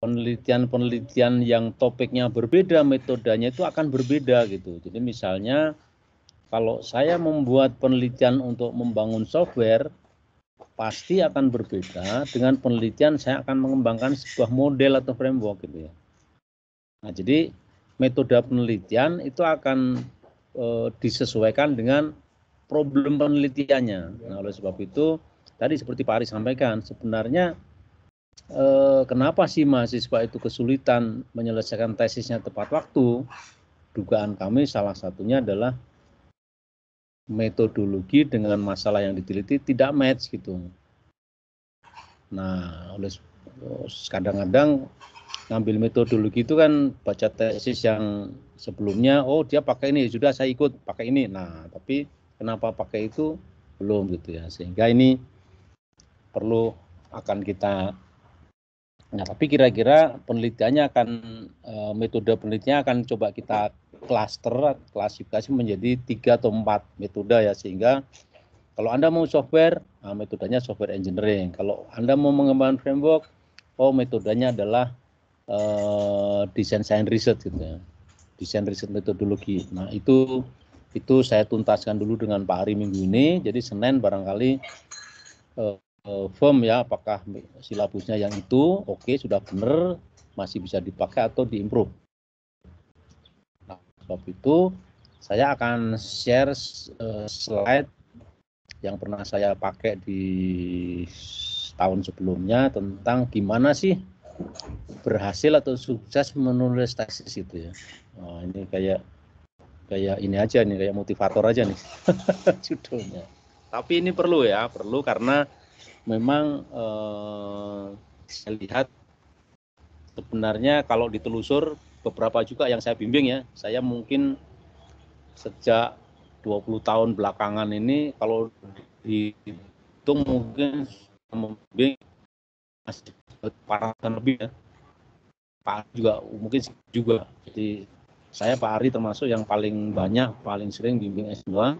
penelitian-penelitian yang topiknya berbeda, metodenya itu akan berbeda gitu. Jadi misalnya kalau saya membuat penelitian untuk membangun software, pasti akan berbeda dengan penelitian saya akan mengembangkan sebuah model atau framework gitu ya. Nah, jadi metode penelitian itu akan disesuaikan dengan problem penelitiannya. Nah, oleh sebab itu tadi seperti Pak Ari sampaikan, sebenarnya kenapa sih mahasiswa itu kesulitan menyelesaikan tesisnya tepat waktu? Dugaan kami salah satunya adalah metodologi dengan masalah yang diteliti tidak match gitu. Nah, oleh kadang-kadang ngambil metodologi itu kan baca tesis yang sebelumnya, oh dia pakai ini, sudah saya ikut pakai ini. Nah, tapi kenapa pakai itu belum gitu ya. Sehingga ini perlu akan kita. Nah, tapi kira-kira penelitiannya akan metode penelitiannya akan coba kita klasifikasi menjadi 3 atau 4 metode ya, sehingga kalau Anda mau software, nah metodenya software engineering. Kalau Anda mau mengembangkan framework, oh metodenya adalah design science research gitu ya. Design research metodologi. Nah, itu saya tuntaskan dulu dengan Pak Ari minggu ini. Jadi Senin barangkali firm ya, apakah silabusnya yang itu oke, sudah benar, masih bisa dipakai atau diimprove. Nah, sebab itu saya akan share slide yang pernah saya pakai di tahun sebelumnya tentang gimana sih berhasil atau sukses menulis tesis itu ya. Nah, ini kayak ini aja nih, kayak motivator aja nih judulnya. Tapi ini perlu ya, perlu karena memang saya lihat sebenarnya kalau ditelusur beberapa juga yang saya bimbing ya, saya mungkin sejak 20 tahun belakangan ini kalau dihitung mungkin membimbing masih 400 lebih ya. Pak juga mungkin juga. Jadi saya Pak Ari termasuk yang paling banyak, paling sering bimbing S2.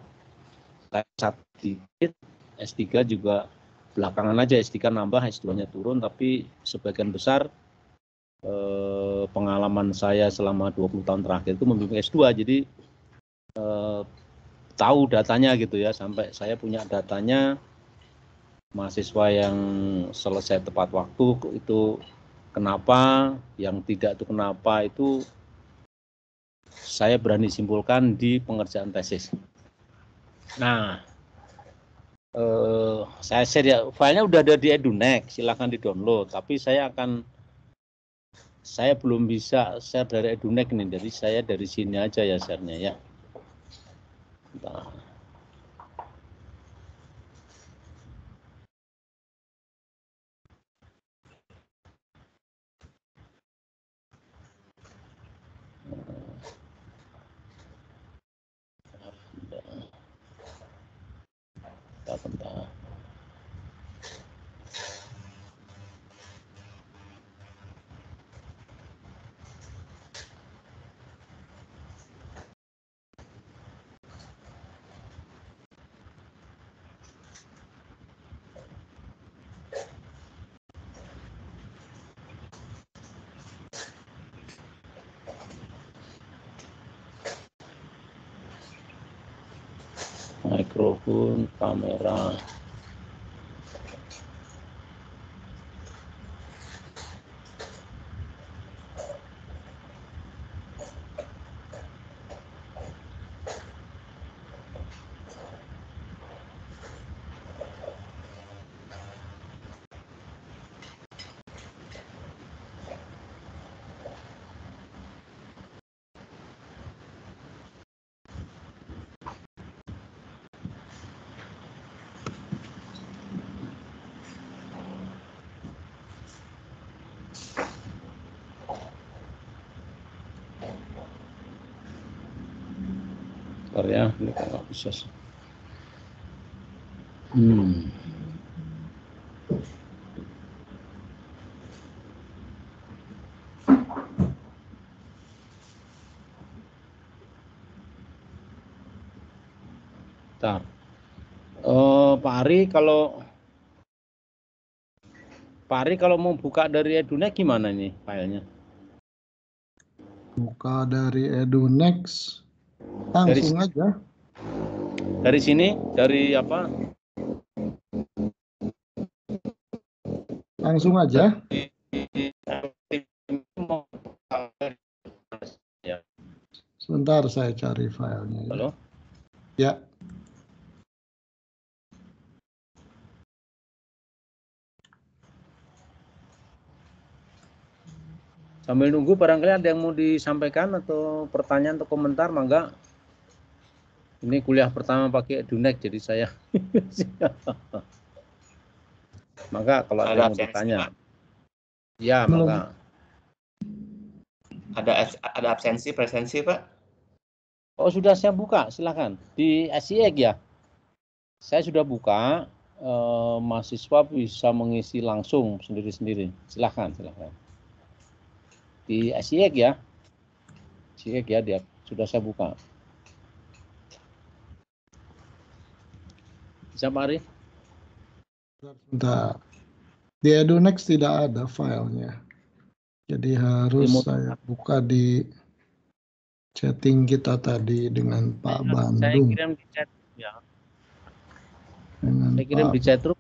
Saya satu dikit, S3 juga belakangan aja, S3 nambah, S2-nya turun, tapi sebagian besar pengalaman saya selama 20 tahun terakhir itu membimbing S2, jadi tahu datanya gitu ya, sampai saya punya datanya mahasiswa yang selesai tepat waktu itu kenapa, yang tidak itu kenapa, itu saya berani simpulkan di pengerjaan tesis. Nah, saya share ya, filenya udah ada di Edunex, silahkan di-download. Tapi saya belum bisa share dari Edunex nih, jadi saya dari sini aja ya share-nya ya. Nah. Bentar. Mikrofon, kamera. Bentar ya, ini nggak bisa. Bentar. Pak Ari, kalau Pak Ari kalau mau buka dari Edunext gimana nih filenya? Buka dari Edunext, Dari langsung aja. Dari sini, dari apa? Langsung aja. Ya. Sebentar saya cari filenya. Ya. Halo? Ya. Sambil nunggu barangkali ada yang mau disampaikan atau pertanyaan atau komentar, mangga. Ini kuliah pertama pakai Edunext, jadi saya. Mangga kalau ada yang mau ditanya. Ya, mangga. Ada absensi, presensi, Pak? Oh, sudah saya buka, silakan. Di SIEG ya. Saya sudah buka, mahasiswa bisa mengisi langsung sendiri-sendiri. Silakan, silakan. Di SIEG ya. SIEG ya, dia sudah saya buka. Bisa Pak Ari? Sebentar. Di Edunext tidak ada filenya. Jadi harus saya buka di chatting kita tadi dengan Pak Bandung. Saya kirim di chat ya. Dengan saya kirim Pak... di chat room.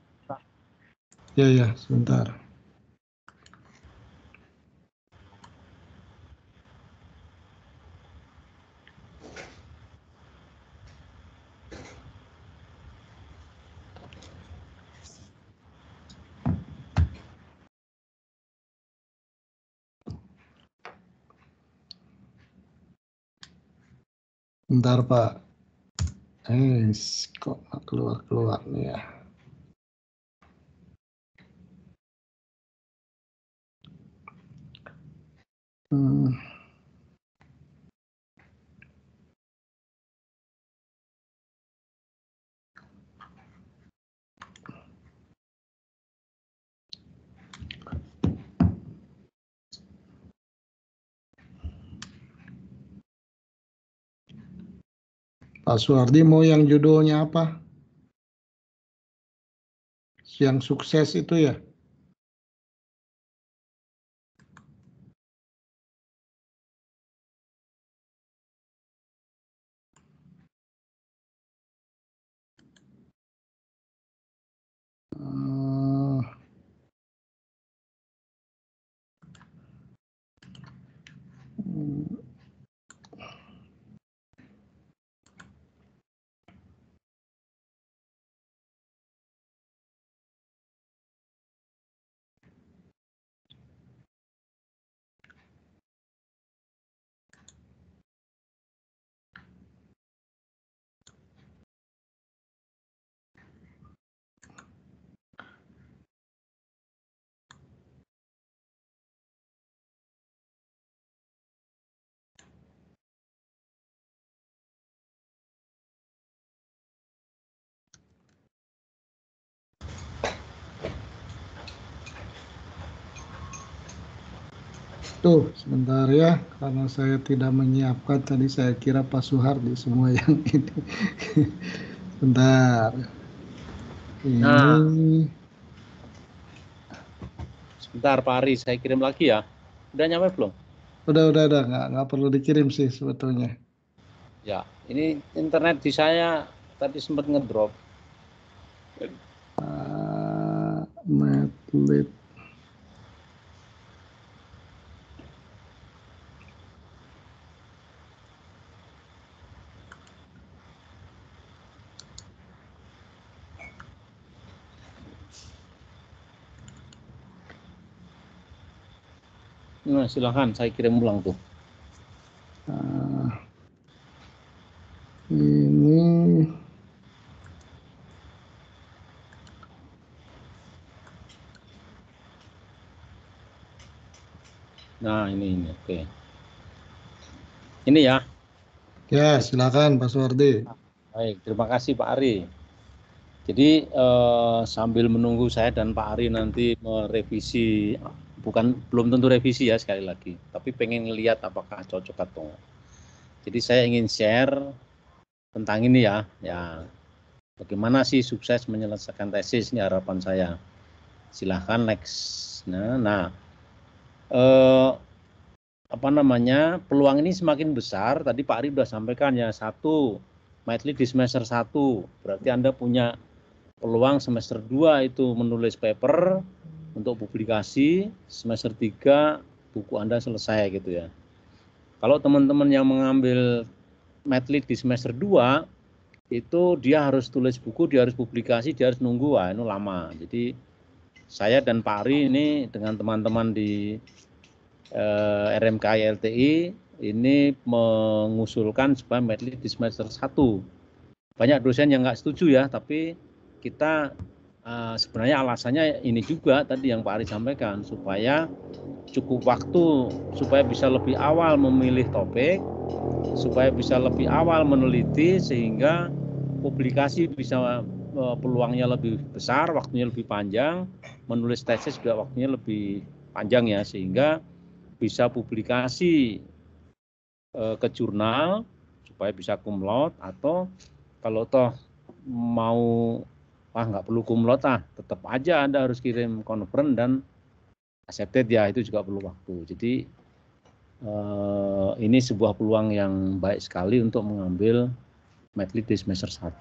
Ya, sebentar. Bentar Pak. Kok nggak keluar nih ya. Pak Suhardi mau yang judulnya apa? Yang sukses itu ya? Tuh, sebentar ya, karena saya tidak menyiapkan tadi, saya kira Pak Suhardi semua yang ini. Bentar. Ini. Sebentar Pak Ari, saya kirim lagi ya. Udah nyampe belum? Udah, nggak perlu dikirim sih sebetulnya. Ya, ini internet di saya tadi sempat ngedrop. Medlib. Nah, silahkan saya kirim ulang tuh. Ini. Nah, ini oke. Ini ya. Ya, silakan Pak Suhardi. Baik, terima kasih Pak Ari. Jadi sambil menunggu saya dan Pak Ari nanti merevisi, belum tentu revisi ya sekali lagi, tapi pengen lihat apakah cocok atau enggak. Jadi saya ingin share tentang ini ya, bagaimana sih sukses menyelesaikan tesis, ini harapan saya. Silahkan next. Nah, peluang ini semakin besar. Tadi Pak Ari sudah sampaikan ya, 1, medley di semester 1, berarti Anda punya peluang semester 2 itu menulis paper untuk publikasi, semester 3 buku Anda selesai gitu ya. Kalau teman-teman yang mengambil medley di semester 2, itu dia harus tulis buku, dia harus publikasi, dia harus nunggu, itu lama. Jadi saya dan Pak Ari ini dengan teman-teman di RMKI LTI ini mengusulkan supaya medley di semester 1. Banyak dosen yang nggak setuju ya, tapi kita sebenarnya alasannya ini juga tadi yang Pak Ari sampaikan, supaya cukup waktu, supaya bisa lebih awal memilih topik, supaya bisa lebih awal meneliti, sehingga publikasi bisa peluangnya lebih besar, waktunya lebih panjang, menulis tesis juga waktunya lebih panjang ya, sehingga bisa publikasi ke jurnal supaya bisa cum laude, atau kalau toh mau nggak perlu cum laude tetap aja Anda harus kirim conference dan accepted ya, itu juga perlu waktu. Jadi ini sebuah peluang yang baik sekali untuk mengambil medley di semester 1.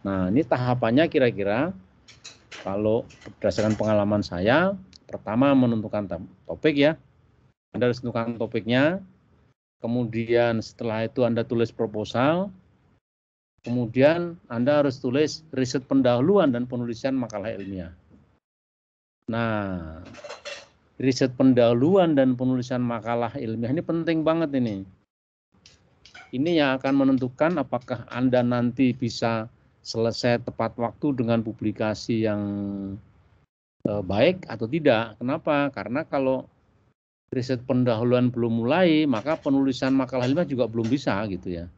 Nah, ini tahapannya kira-kira kalau berdasarkan pengalaman saya, pertama menentukan topik ya. Anda harus tentukan topiknya, kemudian setelah itu Anda tulis proposal, kemudian Anda harus tulis riset pendahuluan dan penulisan makalah ilmiah. Nah, riset pendahuluan dan penulisan makalah ilmiah ini penting banget ini. Ini yang akan menentukan apakah Anda nanti bisa selesai tepat waktu dengan publikasi yang baik atau tidak. Kenapa? Karena kalau riset pendahuluan belum mulai, maka penulisan makalah ilmiah juga belum bisa gitu ya.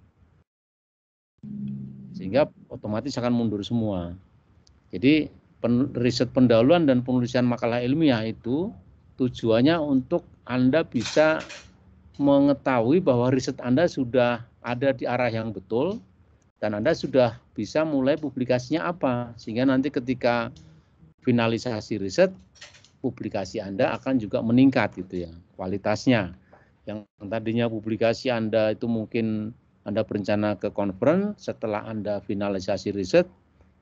Sehingga otomatis akan mundur semua. Jadi riset pendahuluan dan penulisan makalah ilmiah itu tujuannya untuk Anda bisa mengetahui bahwa riset Anda sudah ada di arah yang betul dan Anda sudah bisa mulai publikasinya apa. Sehingga nanti ketika finalisasi riset, publikasi Anda akan juga meningkat gitu ya, kualitasnya. Yang tadinya publikasi Anda itu mungkin Anda berencana ke conference, setelah Anda finalisasi riset,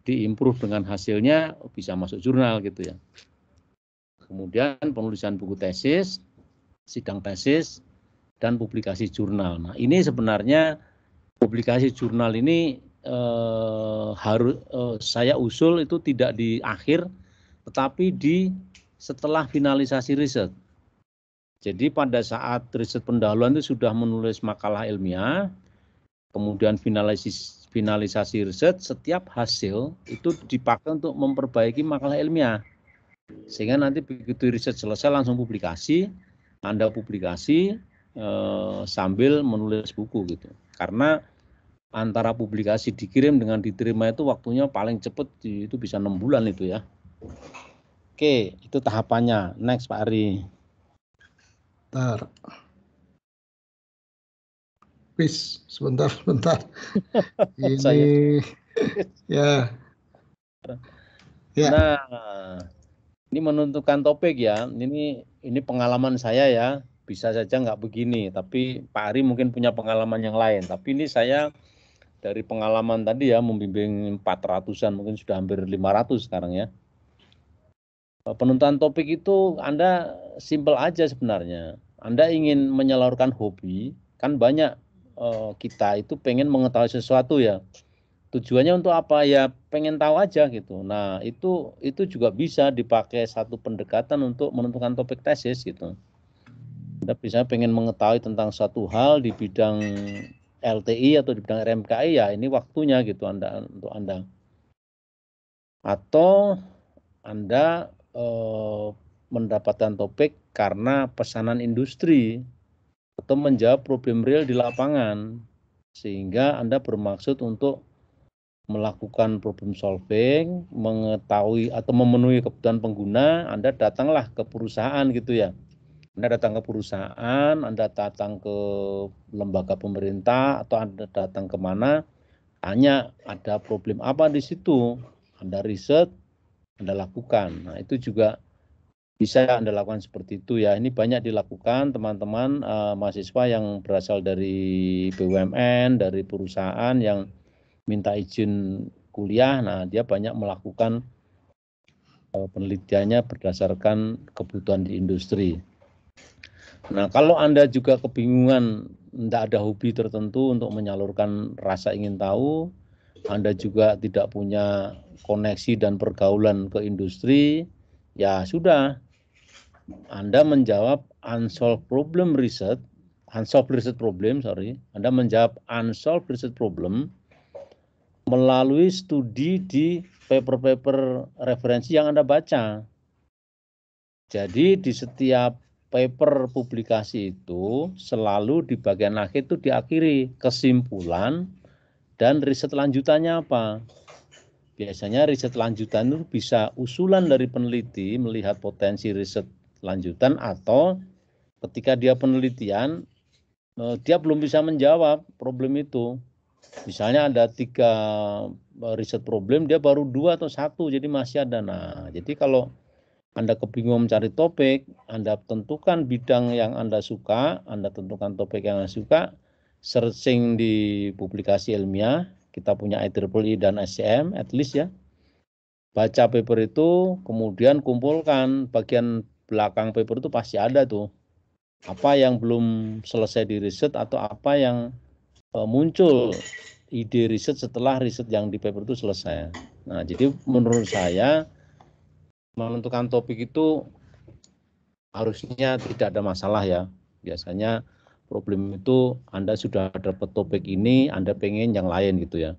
diimprove dengan hasilnya bisa masuk jurnal gitu ya. Kemudian penulisan buku tesis, sidang tesis, dan publikasi jurnal. Nah, ini sebenarnya publikasi jurnal ini saya usul itu tidak di akhir, tetapi di setelah finalisasi riset. Jadi pada saat riset pendahuluan itu sudah menulis makalah ilmiah, kemudian finalisasi riset, setiap hasil itu dipakai untuk memperbaiki makalah ilmiah. Sehingga nanti begitu riset selesai langsung publikasi, Anda publikasi sambil menulis buku gitu. Karena antara publikasi dikirim dengan diterima itu waktunya paling cepat itu bisa 6 bulan itu ya. Oke, itu tahapannya. Next Pak Ari. Bentar. Please, sebentar. Ini ya. Nah, ini menentukan topik ya. Ini pengalaman saya ya. Bisa saja nggak begini, tapi Pak Ari mungkin punya pengalaman yang lain. Tapi ini saya dari pengalaman tadi ya, membimbing 400-an, mungkin sudah hampir 500 sekarang ya. Penentuan topik itu Anda simple aja sebenarnya. Anda ingin menyalurkan hobi, kan banyak kita itu pengen mengetahui sesuatu ya. Tujuannya untuk apa ya, pengen tahu aja gitu. Nah itu juga bisa dipakai satu pendekatan untuk menentukan topik tesis gitu. Anda bisa pengen mengetahui tentang satu hal di bidang LTI atau di bidang RMKI, ya ini waktunya gitu untuk Anda. Atau Anda mendapatkan topik karena pesanan industri atau menjawab problem real di lapangan, sehingga Anda bermaksud untuk melakukan problem solving, mengetahui atau memenuhi kebutuhan pengguna. Anda datanglah ke perusahaan gitu ya. Anda datang ke perusahaan, Anda datang ke lembaga pemerintah, atau Anda datang kemana, tanya ada problem apa di situ, Anda riset, Anda lakukan. Nah itu juga bisa Anda lakukan seperti itu ya. Ini banyak dilakukan teman-teman mahasiswa yang berasal dari BUMN, dari perusahaan yang minta izin kuliah. Nah, dia banyak melakukan penelitiannya berdasarkan kebutuhan di industri. Nah, kalau Anda juga kebingungan, tidak ada hobi tertentu untuk menyalurkan rasa ingin tahu, Anda juga tidak punya koneksi dan pergaulan ke industri, ya sudah, Anda menjawab unsolved research problem, Anda menjawab unsolved research problem melalui studi di paper-paper referensi yang Anda baca. Jadi di setiap paper publikasi itu selalu di bagian akhir itu diakhiri kesimpulan dan riset lanjutannya apa. Biasanya riset lanjutan itu bisa usulan dari peneliti melihat potensi riset lanjutan, atau ketika dia penelitian dia belum bisa menjawab problem itu. Misalnya ada 3 riset problem, dia baru 2 atau 1, jadi masih ada. Nah, jadi kalau Anda kebingungan mencari topik, Anda tentukan bidang yang Anda suka, Anda tentukan topik yang Anda suka, searching di publikasi ilmiah, kita punya IEEE dan SCM, at least ya. Baca paper itu, kemudian kumpulkan bagian belakang paper itu pasti ada tuh. Apa yang belum selesai di riset atau apa yang muncul ide riset setelah riset yang di paper itu selesai. Nah, jadi menurut saya menentukan topik itu harusnya tidak ada masalah ya. Biasanya problem itu Anda sudah dapat topik ini, Anda pengen yang lain gitu ya.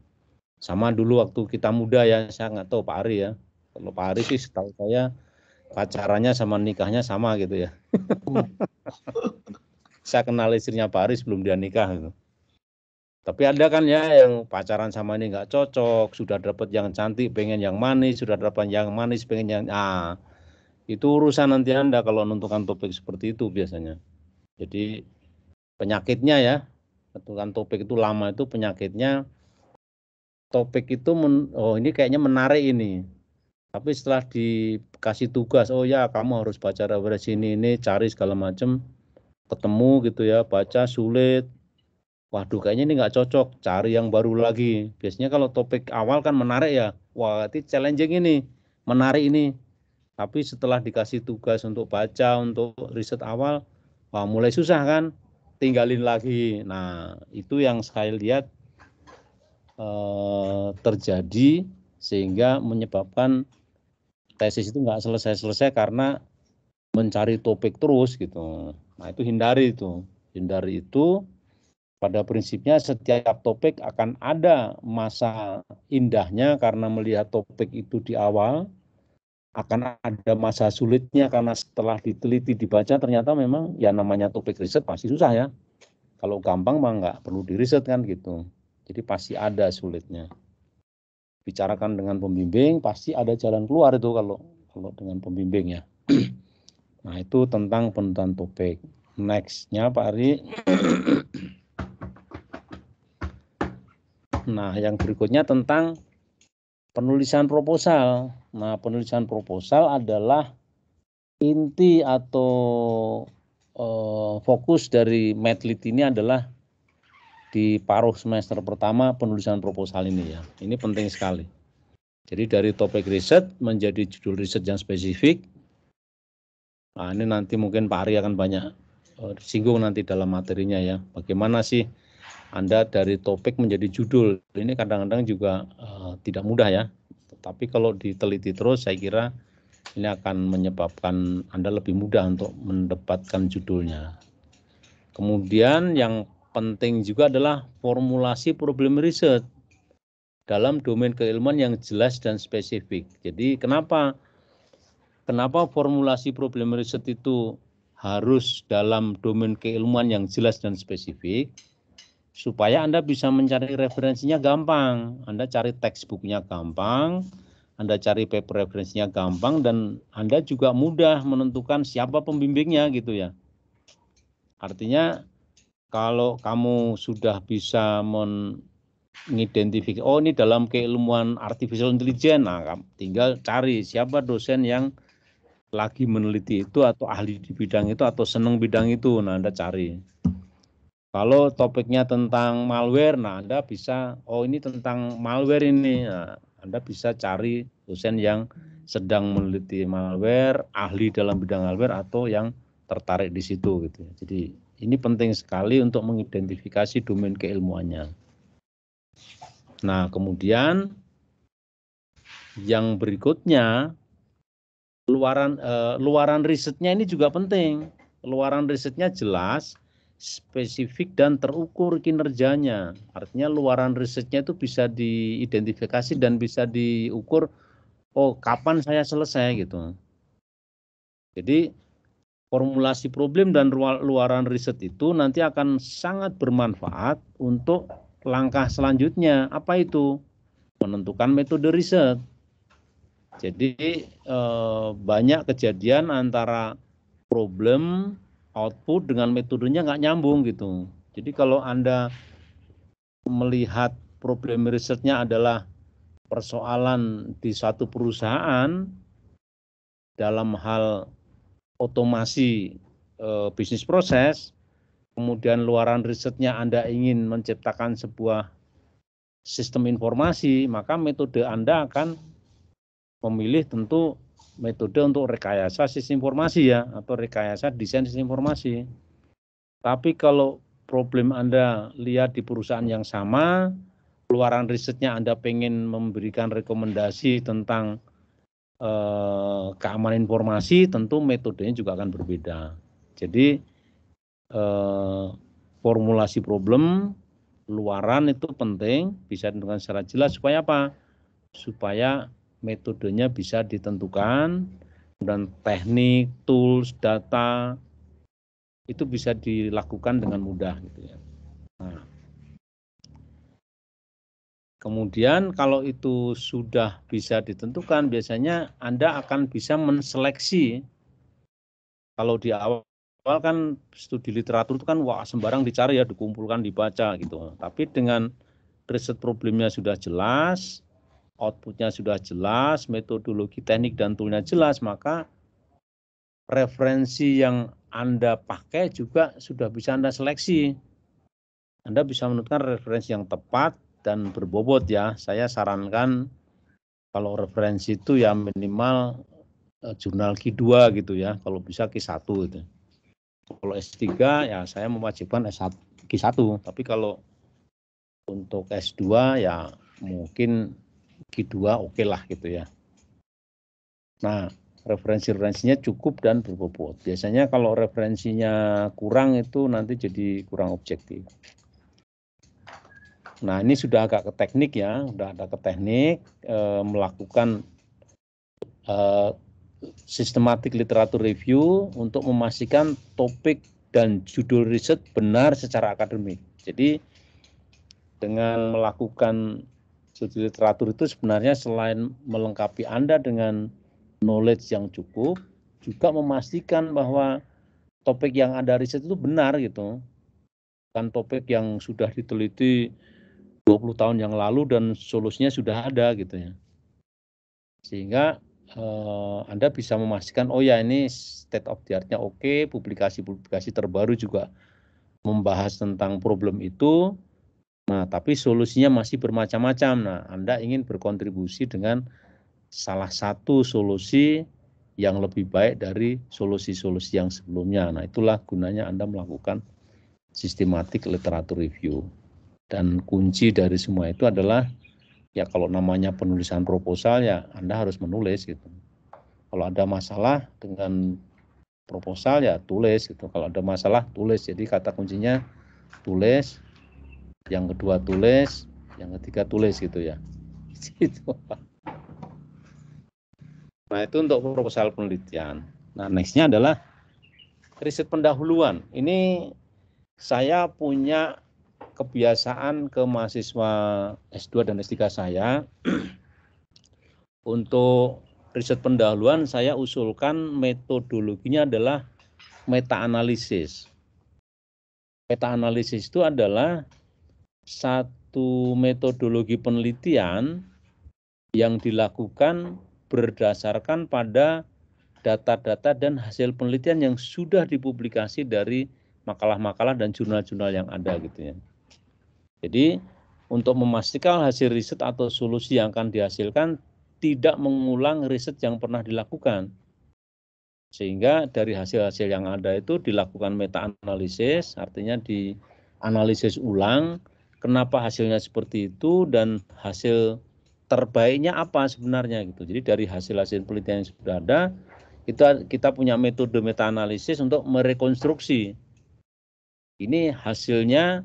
Sama dulu waktu kita muda ya, saya nggak tahu Pak Ari ya. Kalau Pak Ari sih setahu saya pacarannya sama nikahnya sama gitu ya. Saya kenal istrinya Pak Ari sebelum dia nikah gitu. Tapi ada kan ya yang pacaran sama ini nggak cocok, sudah dapat yang cantik pengen yang manis, sudah dapat yang manis pengen yang itu urusan nanti Anda kalau menentukan topik seperti itu biasanya. Jadi penyakitnya ya, menentukan topik itu lama itu penyakitnya, topik itu ini kayaknya menarik ini. Tapi setelah dikasih tugas, oh ya kamu harus baca referensi ini cari segala macam, ketemu gitu ya, baca sulit. Waduh kayaknya ini nggak cocok, cari yang baru lagi. Biasanya kalau topik awal kan menarik ya, wah itu challenging ini, menarik ini. Tapi setelah dikasih tugas untuk baca, untuk riset awal, wah mulai susah kan, tinggalin lagi. Nah itu yang saya lihat terjadi sehingga menyebabkan tesis itu nggak selesai-selesai karena mencari topik terus gitu. Nah itu hindari itu. Hindari itu. Pada prinsipnya setiap topik akan ada masa indahnya karena melihat topik itu di awal, akan ada masa sulitnya karena setelah diteliti dibaca ternyata memang ya namanya topik riset pasti susah ya. Kalau gampang mah nggak perlu diriset kan gitu. Jadi pasti ada sulitnya. Bicarakan dengan pembimbing pasti ada jalan keluar itu kalau dengan pembimbing ya. Nah itu tentang penentuan topik. Next-nya Pak Ari. Nah, yang berikutnya tentang penulisan proposal. Nah, penulisan proposal adalah inti atau fokus dari Medlit ini adalah di paruh semester pertama penulisan proposal ini ya. Ini penting sekali. Jadi dari topik riset menjadi judul riset yang spesifik. Nah, ini nanti mungkin Pak Ari akan banyak singgung nanti dalam materinya ya. Bagaimana sih Anda dari topik menjadi judul, ini kadang-kadang juga tidak mudah ya. Tetapi kalau diteliti terus, saya kira ini akan menyebabkan Anda lebih mudah untuk mendapatkan judulnya. Kemudian yang penting juga adalah formulasi problem riset dalam domain keilmuan yang jelas dan spesifik. Jadi kenapa formulasi problem riset itu harus dalam domain keilmuan yang jelas dan spesifik? Supaya Anda bisa mencari referensinya gampang. Anda cari textbooknya gampang, Anda cari paper referensinya gampang, dan Anda juga mudah menentukan siapa pembimbingnya gitu ya. Artinya kalau kamu sudah bisa mengidentifikasi, oh ini dalam keilmuan artificial intelligence, nah tinggal cari siapa dosen yang lagi meneliti itu atau ahli di bidang itu atau senang bidang itu, nah Anda cari. Kalau topiknya tentang malware, nah Anda bisa, oh ini tentang malware ini, nah, Anda bisa cari dosen yang sedang meneliti malware, ahli dalam bidang malware atau yang tertarik di situ gitu. Jadi ini penting sekali untuk mengidentifikasi domain keilmuannya. Nah, kemudian yang berikutnya luaran risetnya ini juga penting. Luaran risetnya jelas, spesifik dan terukur kinerjanya. Artinya luaran risetnya itu bisa diidentifikasi dan bisa diukur, oh kapan saya selesai gitu. Jadi formulasi problem dan luaran riset itu nanti akan sangat bermanfaat untuk langkah selanjutnya. Apa itu? Menentukan metode riset. Jadi banyak kejadian antara problem, output dengan metodenya nggak nyambung gitu. Jadi kalau Anda melihat problem risetnya adalah persoalan di suatu perusahaan dalam hal otomasi bisnis proses, kemudian luaran risetnya Anda ingin menciptakan sebuah sistem informasi, maka metode Anda akan memilih tentu metode untuk rekayasa sistem informasi ya, atau rekayasa desain sistem informasi. Tapi kalau problem Anda lihat di perusahaan yang sama, luaran risetnya Anda pengen memberikan rekomendasi tentang keamanan informasi, tentu metodenya juga akan berbeda. Jadi formulasi problem, luaran itu penting, bisa ditentukan secara jelas supaya apa? Supaya metodenya bisa ditentukan, dan teknik, tools, data itu bisa dilakukan dengan mudah gitu ya. Nah, kemudian kalau itu sudah bisa ditentukan, biasanya Anda akan bisa menseleksi. Kalau di awal kan studi literatur itu kan wah sembarang dicari ya, dikumpulkan, dibaca gitu. Tapi dengan riset problemnya sudah jelas, outputnya sudah jelas, metodologi teknik dan toolnya jelas, maka referensi yang Anda pakai juga sudah bisa Anda seleksi. Anda bisa menentukan referensi yang tepat dan berbobot ya. Saya sarankan kalau referensi itu ya minimal jurnal Q2 gitu ya, kalau bisa Q1 gitu. Kalau S3 ya saya mewajibkan S1, Q1, tapi kalau untuk S2 ya mungkin Q2 oke lah gitu ya. Nah, referensinya cukup dan berbobot. Biasanya kalau referensinya kurang itu nanti jadi kurang objektif. Nah, ini sudah agak ke teknik ya, sudah ada ke teknik, melakukan sistematik literatur review untuk memastikan topik dan judul riset benar secara akademik. Jadi dengan melakukan studi literatur itu sebenarnya selain melengkapi Anda dengan knowledge yang cukup, juga memastikan bahwa topik yang Anda riset itu benar gitu. Bukan topik yang sudah diteliti 20 tahun yang lalu dan solusinya sudah ada gitu ya. Sehingga Anda bisa memastikan, oh ya ini state of the art-nya oke, publikasi-publikasi terbaru juga membahas tentang problem itu. Nah, tapi solusinya masih bermacam-macam. Nah, Anda ingin berkontribusi dengan salah satu solusi yang lebih baik dari solusi-solusi yang sebelumnya. Nah, itulah gunanya Anda melakukan sistematik literatur review. Dan kunci dari semua itu adalah ya kalau namanya penulisan proposal ya Anda harus menulis gitu. Kalau ada masalah dengan proposal ya tulis gitu. Kalau ada masalah tulis. Jadi kata kuncinya tulis, yang kedua tulis, yang ketiga tulis gitu ya. Nah, itu untuk proposal penelitian. Nah, nextnya adalah riset pendahuluan. Ini saya punya kebiasaan ke mahasiswa S2 dan S3 saya untuk riset pendahuluan saya usulkan metodologinya adalah meta-analisis. Meta-analisis itu adalah satu metodologi penelitian yang dilakukan berdasarkan pada data-data dan hasil penelitian yang sudah dipublikasi dari makalah-makalah dan jurnal-jurnal yang ada gitu ya. Jadi untuk memastikan hasil riset atau solusi yang akan dihasilkan tidak mengulang riset yang pernah dilakukan. Sehingga dari hasil-hasil yang ada itu dilakukan meta-analisis, artinya dianalisis ulang kenapa hasilnya seperti itu dan hasil terbaiknya apa sebenarnya gitu. Jadi dari hasil-hasil penelitian yang sudah ada, kita punya metode meta-analisis untuk merekonstruksi. Ini hasilnya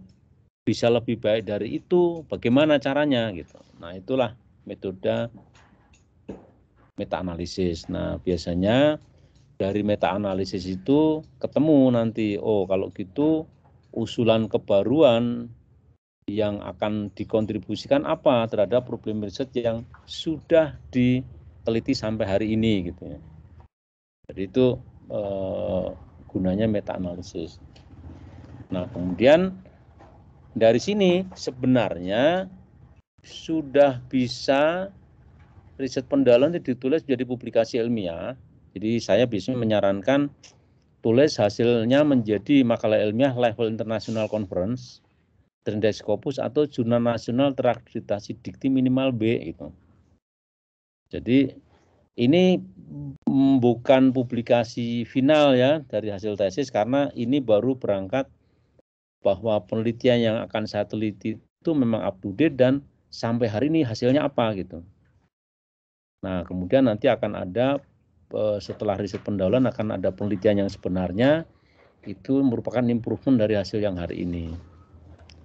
bisa lebih baik dari itu, bagaimana caranya gitu. Nah, itulah metode meta-analisis. Nah, biasanya dari meta-analisis itu ketemu nanti, oh kalau gitu usulan kebaruan yang akan dikontribusikan apa terhadap problem riset yang sudah diteliti sampai hari ini gitu ya. Jadi itu gunanya meta-analisis. Nah, kemudian dari sini sebenarnya sudah bisa riset pendalaman ditulis menjadi publikasi ilmiah. Jadi saya biasanya menyarankan tulis hasilnya menjadi makalah ilmiah level international conference, Trendai Scopus atau jurnal nasional terakreditasi dikti minimal B gitu. Jadi ini bukan publikasi final ya dari hasil tesis karena ini baru berangkat bahwa penelitian yang akan saya teliti itu memang up to date dan sampai hari ini hasilnya apa gitu. Nah, kemudian nanti akan ada setelah riset pendahuluan akan ada penelitian yang sebenarnya itu merupakan improvement dari hasil yang hari ini.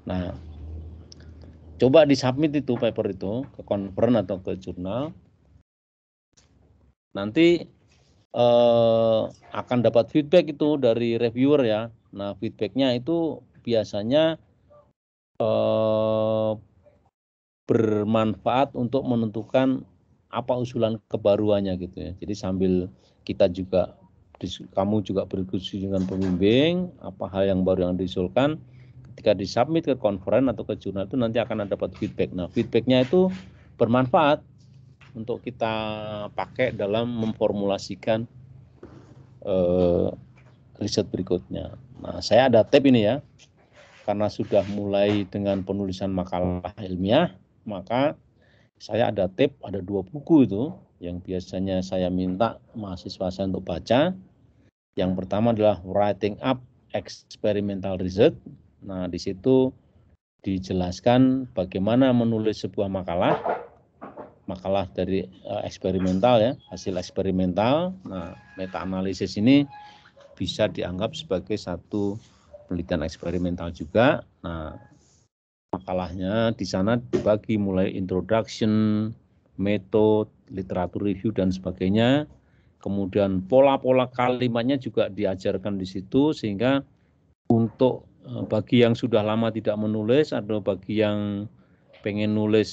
Nah, coba disubmit itu paper itu ke conference atau ke jurnal. Nanti akan dapat feedback itu dari reviewer ya. Nah, feedbacknya itu biasanya bermanfaat untuk menentukan apa usulan kebaruannya gitu ya. Jadi sambil kita juga, kamu juga berdiskusi dengan pembimbing, apa hal yang baru yang diusulkan, ketika disubmit ke konferen atau ke jurnal itu nanti akan dapat feedback. Nah, feedbacknya itu bermanfaat untuk kita pakai dalam memformulasikan riset berikutnya. Nah, saya ada tab ini ya, karena sudah mulai dengan penulisan makalah ilmiah, maka saya ada tab, ada 2 buku itu yang biasanya saya minta mahasiswa saya untuk baca. Yang pertama adalah Writing Up Experimental Research. Nah, di situ dijelaskan bagaimana menulis sebuah makalah dari eksperimental ya, hasil eksperimental. Nah, meta-analisis ini bisa dianggap sebagai satu penelitian eksperimental juga. Nah, makalahnya di sana dibagi mulai introduction, metode, literatur review dan sebagainya. Kemudian pola-pola kalimatnya juga diajarkan di situ sehingga untuk bagi yang sudah lama tidak menulis atau bagi yang pengen nulis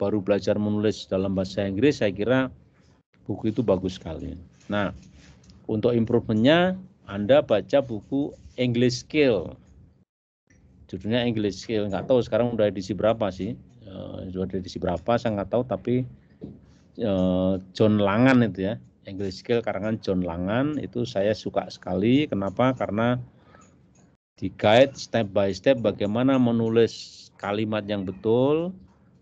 baru belajar menulis dalam bahasa Inggris, saya kira buku itu bagus sekali. Nah, untuk improvementnya Anda baca buku English Skill. Judulnya English Skill, nggak tahu sekarang udah edisi berapa sih, sudah edisi berapa saya nggak tahu, tapi John Langan itu ya, English Skill karangan John Langan itu saya suka sekali. Kenapa? Karena di guide step by step bagaimana menulis kalimat yang betul,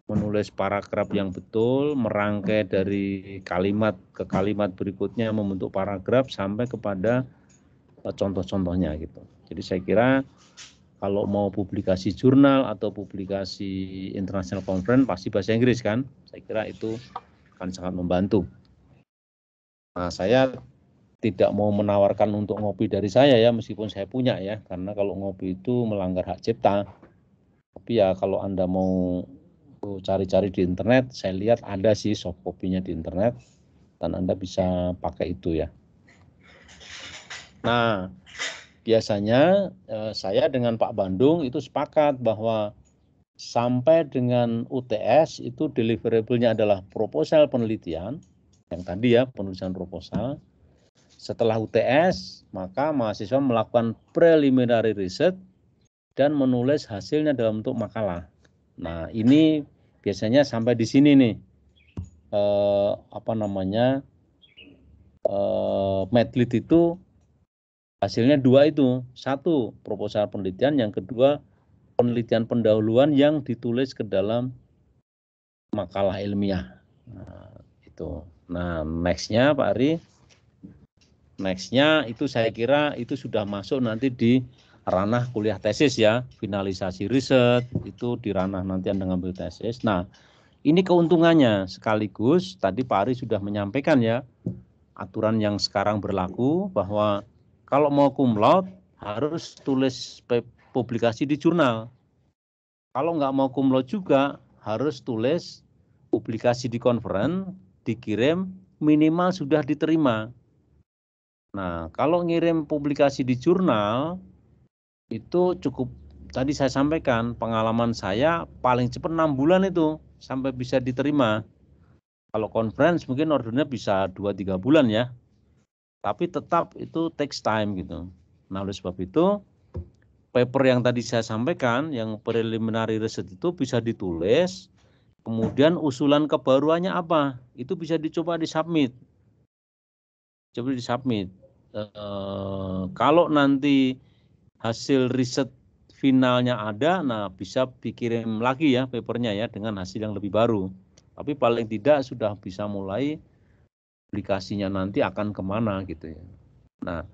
menulis paragraf yang betul, merangkai dari kalimat ke kalimat berikutnya membentuk paragraf sampai kepada contoh-contohnya gitu. Jadi saya kira kalau mau publikasi jurnal atau publikasi international conference pasti bahasa Inggris kan, saya kira itu akan sangat membantu. Nah, saya tidak mau menawarkan untuk ngopi dari saya ya, meskipun saya punya ya, karena kalau ngopi itu melanggar hak cipta. Tapi ya kalau Anda mau cari-cari di internet, saya lihat ada sih soft copy-nya di internet, dan Anda bisa pakai itu ya. Nah, biasanya saya dengan Pak Bandung itu sepakat bahwa sampai dengan UTS itu deliverable-nya adalah proposal penelitian, yang tadi ya penulisan proposal. Setelah UTS, maka mahasiswa melakukan preliminary research dan menulis hasilnya dalam bentuk makalah. Nah, ini biasanya sampai di sini nih, medlit itu hasilnya dua itu, satu proposal penelitian, yang kedua penelitian pendahuluan yang ditulis ke dalam makalah ilmiah. Nah, itu. Nah, nextnya Pak Ari, nextnya itu saya kira itu sudah masuk nanti di ranah kuliah tesis ya, finalisasi riset itu di ranah nanti Anda ngambil tesis. Nah, ini keuntungannya sekaligus tadi Pak Ari sudah menyampaikan ya, aturan yang sekarang berlaku bahwa kalau mau cum laude harus tulis publikasi di jurnal. Kalau nggak mau cum laude juga harus tulis publikasi di conference, dikirim minimal sudah diterima. Nah, kalau ngirim publikasi di jurnal itu cukup, tadi saya sampaikan pengalaman saya paling cepat 6 bulan itu sampai bisa diterima. Kalau conference mungkin ordernya bisa 2-3 bulan ya. Tapi tetap itu takes time gitu. Nah, oleh sebab itu paper yang tadi saya sampaikan, yang preliminary research itu bisa ditulis, kemudian usulan kebaruannya apa, itu bisa dicoba disubmit. Coba disubmit. Kalau nanti hasil riset finalnya ada, nah bisa dikirim lagi ya papernya ya dengan hasil yang lebih baru. Tapi paling tidak sudah bisa mulai aplikasinya nanti akan kemana gitu ya. Nah,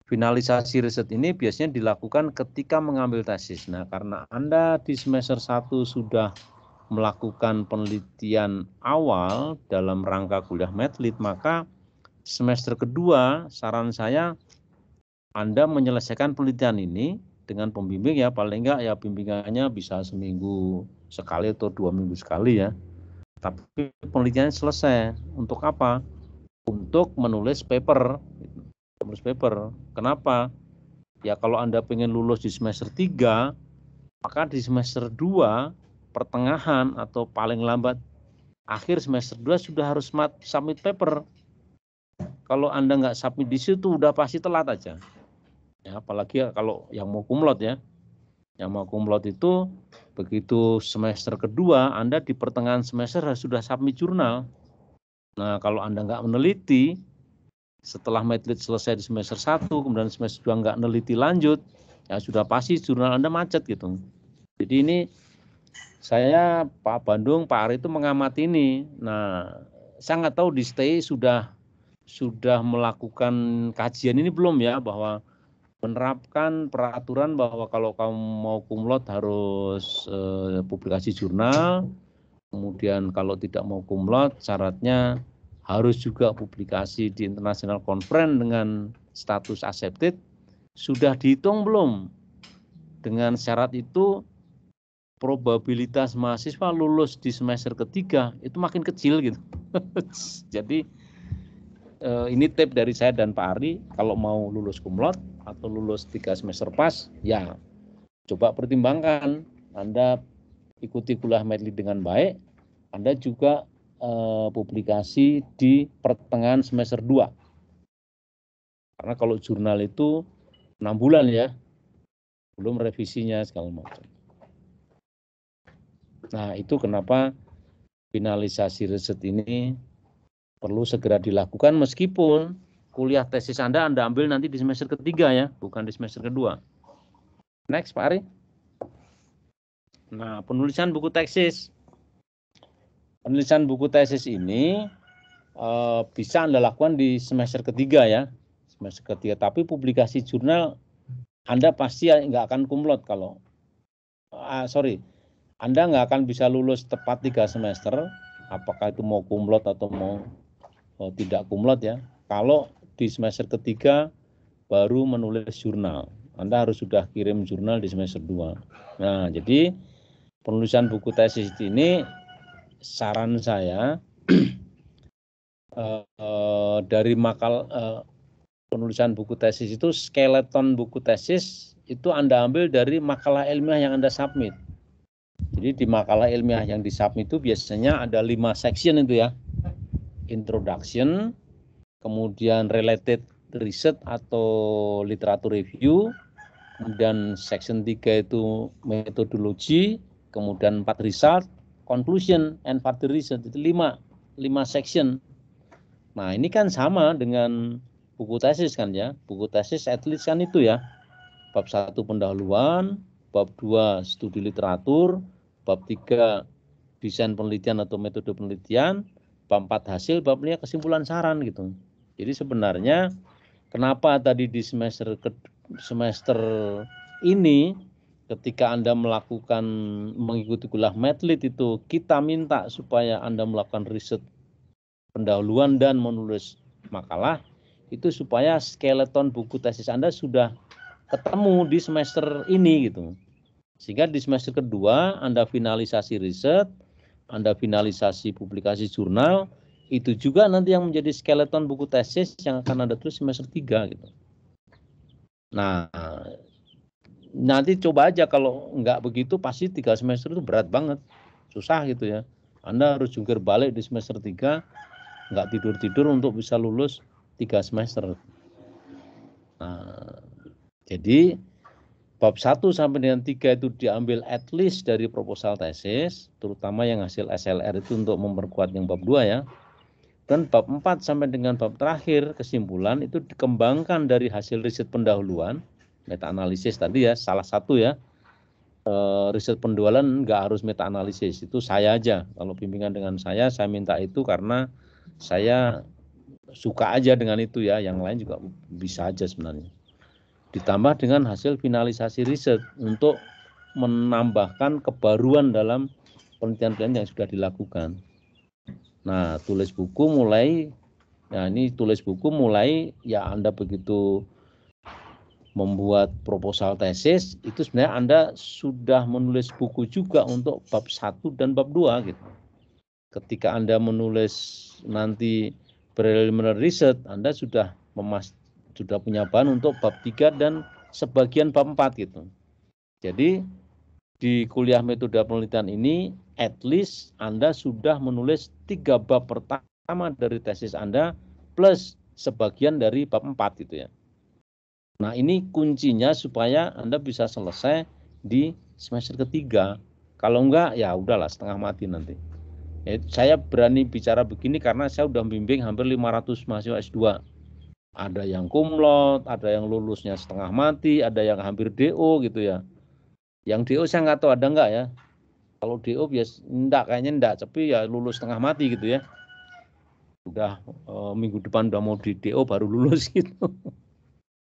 finalisasi riset ini biasanya dilakukan ketika mengambil tesis. Nah, karena Anda di semester 1 sudah melakukan penelitian awal dalam rangka kuliah medlit, maka semester kedua saran saya Anda menyelesaikan penelitian ini dengan pembimbing ya, paling enggak ya bimbingannya bisa seminggu sekali atau 2 minggu sekali ya. Tapi penelitiannya selesai. Untuk apa? Untuk menulis paper. Menulis paper. Kenapa? Ya kalau Anda pengen lulus di semester 3, maka di semester 2 pertengahan atau paling lambat akhir semester 2 sudah harus submit paper. Kalau Anda nggak submit di situ udah pasti telat aja. Ya, apalagi kalau yang mau cum laude ya. Yang mau cum laude itu begitu semester kedua Anda di pertengahan semester sudah submit jurnal. Nah, kalau Anda nggak meneliti setelah medlit selesai di semester 1, kemudian semester 2 nggak meneliti lanjut, ya sudah pasti jurnal Anda macet gitu. Jadi ini saya Pak Bandung, Pak Ari itu mengamati ini. Nah, saya nggak tahu di STI sudah melakukan kajian ini belum ya, bahwa menerapkan peraturan bahwa kalau kamu mau cum laude harus publikasi jurnal, kemudian kalau tidak mau cum laude syaratnya harus juga publikasi di international conference dengan status accepted. Sudah dihitung belum? Dengan syarat itu probabilitas mahasiswa lulus di semester ketiga itu makin kecil gitu. Jadi ini tip dari saya dan Pak Ari, kalau mau lulus cum laude atau lulus 3 semester pas, ya coba pertimbangkan Anda ikuti kuliah medlit dengan baik, Anda juga publikasi di pertengahan semester 2. Karena kalau jurnal itu 6 bulan ya, belum revisinya segala macam. Nah, itu kenapa finalisasi riset ini perlu segera dilakukan meskipun kuliah tesis Anda ambil nanti di semester ketiga ya, bukan di semester kedua. Next, Pak Ari. Nah, penulisan buku tesis. Penulisan buku tesis ini bisa Anda lakukan di semester ketiga ya, semester ketiga. Tapi publikasi jurnal Anda pasti nggak akan cum laude kalau, Anda nggak akan bisa lulus tepat 3 semester, apakah itu mau cum laude atau mau tidak cum laude ya. Kalau di semester ketiga baru menulis jurnal, Anda harus sudah kirim jurnal di semester 2. Nah, jadi penulisan buku tesis ini saran saya dari penulisan buku tesis itu, skeleton buku tesis itu Anda ambil dari makalah ilmiah yang Anda submit. Jadi di makalah ilmiah yang disubmit itu biasanya ada 5 section itu ya. Introduction, kemudian related research atau literatur review, kemudian section 3 itu metodologi, kemudian 4 result, conclusion and further research. Itu 5 section. Nah, ini kan sama dengan buku tesis kan ya. Buku tesis at least kan itu ya. Bab 1 pendahuluan, bab 2 studi literatur, bab 3 desain penelitian atau metode penelitian, bab 4 hasil, bab 5 kesimpulan saran gitu. Jadi sebenarnya kenapa tadi di semester ini ketika Anda mengikuti kuliah Medlit itu kita minta supaya Anda melakukan riset pendahuluan dan menulis makalah itu supaya skeleton buku tesis Anda sudah ketemu di semester ini gitu. Sehingga di semester kedua Anda finalisasi riset, Anda finalisasi publikasi jurnal, itu juga nanti yang menjadi skeleton buku tesis yang akan Anda tulis semester 3 gitu. Nah, nanti coba aja kalau nggak begitu pasti 3 semester itu berat banget. Susah gitu ya. Anda harus jungkir balik di semester 3, nggak tidur-tidur untuk bisa lulus 3 semester. Nah, jadi bab 1 sampai dengan 3 itu diambil at least dari proposal tesis, terutama yang hasil SLR itu untuk memperkuat yang bab 2 ya. Dan bab 4 sampai dengan bab terakhir kesimpulan itu dikembangkan dari hasil riset pendahuluan, meta analisis tadi ya, salah satu ya. Riset penjualan nggak harus meta analisis, itu saya aja. Kalau bimbingan dengan saya minta itu karena saya suka aja dengan itu ya, yang lain juga bisa aja sebenarnya. Ditambah dengan hasil finalisasi riset untuk menambahkan kebaruan dalam penelitian-penelitian yang sudah dilakukan. Nah, tulis buku mulai ya Anda begitu membuat proposal tesis itu sebenarnya Anda sudah menulis buku juga untuk bab 1 dan bab 2 gitu. Ketika Anda menulis nanti preliminary research, Anda sudah punya bahan untuk bab 3 dan sebagian bab 4 gitu. Jadi di kuliah metode penelitian ini at least Anda sudah menulis 3 bab pertama dari tesis Anda plus sebagian dari bab 4 gitu ya. Nah, ini kuncinya supaya Anda bisa selesai di semester ketiga. Kalau enggak, ya udahlah setengah mati nanti. Ya, saya berani bicara begini karena saya udah bimbing hampir 500 mahasiswa S2. Ada yang cum laude, ada yang lulusnya setengah mati, ada yang hampir DO gitu ya. Yang DO saya nggak tahu ada enggak ya. Kalau DO bias kayaknya enggak, tapi ya lulus setengah mati gitu ya. Udah minggu depan udah mau di DO baru lulus gitu.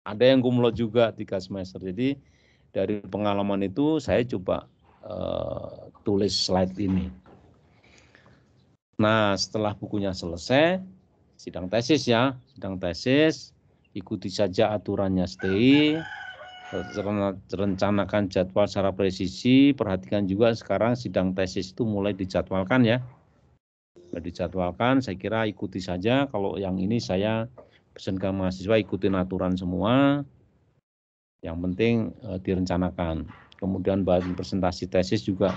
Ada yang cum laude juga 3 semester. Jadi dari pengalaman itu saya coba tulis slide ini. Nah, setelah bukunya selesai, sidang tesis ya, ikuti saja aturannya STI, rencanakan jadwal secara presisi, perhatikan juga sekarang sidang tesis itu mulai dijadwalkan ya. Saya kira ikuti saja, kalau yang ini saya pesan ke mahasiswa ikutin aturan semua, yang penting direncanakan. Kemudian bahan presentasi tesis juga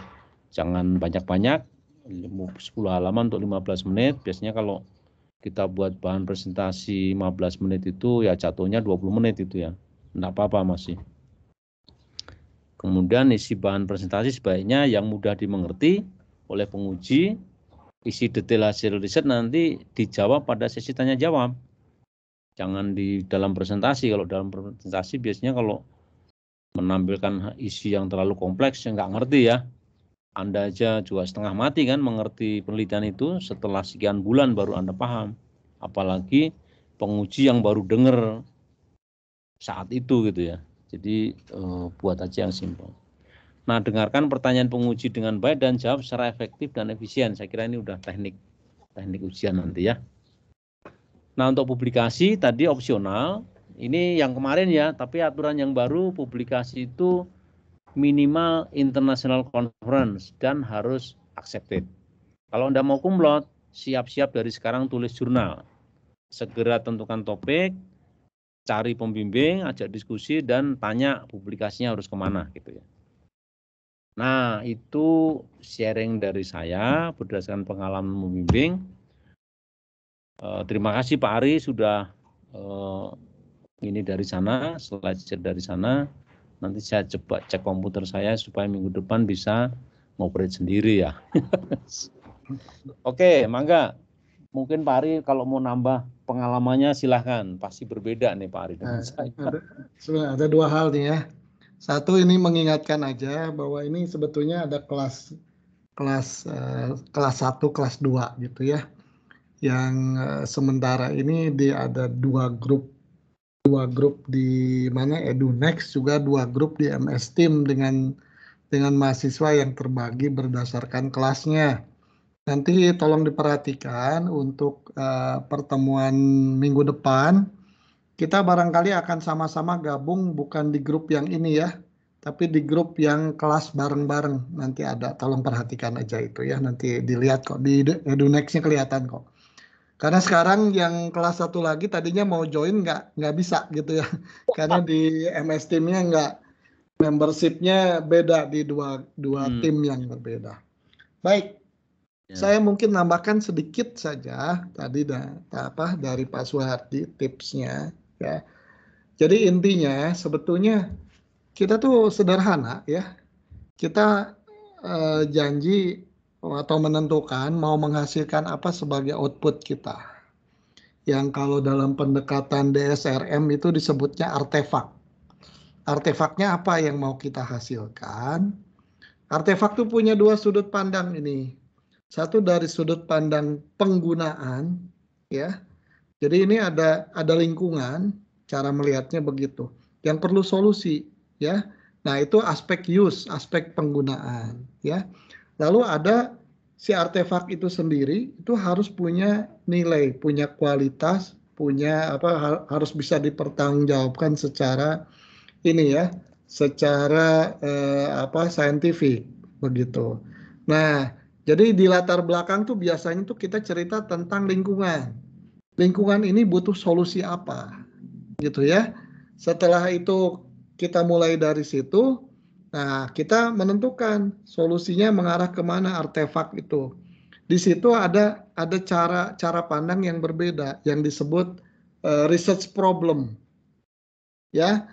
jangan banyak-banyak, 10 halaman untuk 15 menit. Biasanya kalau kita buat bahan presentasi 15 menit itu ya jatuhnya 20 menit itu ya. Enggak apa-apa masih. Kemudian isi bahan presentasi sebaiknya yang mudah dimengerti oleh penguji. Isi detail hasil riset nanti dijawab pada sesi tanya jawab. Jangan di dalam presentasi. Kalau dalam presentasi biasanya kalau menampilkan isi yang terlalu kompleks ya nggak ngerti ya. Anda aja juga setengah mati kan mengerti penelitian itu, setelah sekian bulan baru Anda paham. Apalagi penguji yang baru dengar saat itu gitu ya. Jadi buat aja yang simpel. Nah, dengarkan pertanyaan penguji dengan baik dan jawab secara efektif dan efisien. Saya kira ini udah teknik ujian nanti ya. Nah, untuk publikasi tadi opsional. Ini yang kemarin ya, tapi aturan yang baru publikasi itu minimal international conference dan harus accepted. Kalau Anda mau cum laude, siap-siap dari sekarang tulis jurnal. Segera tentukan topik, cari pembimbing, ajak diskusi, dan tanya publikasinya harus kemana gitu ya. Nah, itu sharing dari saya berdasarkan pengalaman membimbing. Terima kasih Pak Ari sudah ini dari sana, slide dari sana. Nanti saya coba cek komputer saya supaya minggu depan bisa ngoperate sendiri ya. Oke, mangga. mungkin Pak Ari kalau mau nambah pengalamannya silahkan. Pasti berbeda nih Pak Ari dengan saya. Sebenarnya ada dua hal nih ya. Satu, ini mengingatkan aja bahwa ini sebetulnya ada kelas 1, kelas 2 gitu ya. Yang sementara ini ada dua grup di mana EduNext, juga dua grup di MS Team dengan mahasiswa yang terbagi berdasarkan kelasnya. Nanti tolong diperhatikan untuk pertemuan minggu depan, kita barangkali akan sama-sama gabung bukan di grup yang ini ya, tapi di grup yang kelas bareng-bareng. Nanti ada, tolong perhatikan aja itu ya, nanti dilihat kok, di EduNext-nya kelihatan kok. Karena sekarang yang kelas 1 lagi tadinya mau join nggak bisa gitu ya, karena di MS Team-nya nggak, membership-nya beda di dua tim yang berbeda. Baik. Saya mungkin nambahkan sedikit saja tadi dari Pak Suhardi tipsnya ya. Jadi intinya sebetulnya kita tuh sederhana ya. Kita janji atau menentukan mau menghasilkan apa sebagai output kita. Yang kalau dalam pendekatan DSRM itu disebutnya artefak. Artefaknya apa yang mau kita hasilkan? Artefak itu punya dua sudut pandang ini. Satu dari sudut pandang penggunaan, ya. Jadi ini ada lingkungan, cara melihatnya begitu. Yang perlu solusi, ya. Nah itu aspek use, aspek penggunaan, ya. Lalu ada si artefak itu sendiri, itu harus punya nilai, punya kualitas, punya harus bisa dipertanggungjawabkan secara ini ya, secara saintifik begitu. Nah, jadi di latar belakang tuh biasanya tuh kita cerita tentang lingkungan. Lingkungan ini butuh solusi apa, gitu ya. Setelah itu kita mulai dari situ, nah kita menentukan solusinya mengarah kemana artefak itu. Di situ ada cara pandang yang berbeda yang disebut research problem, ya.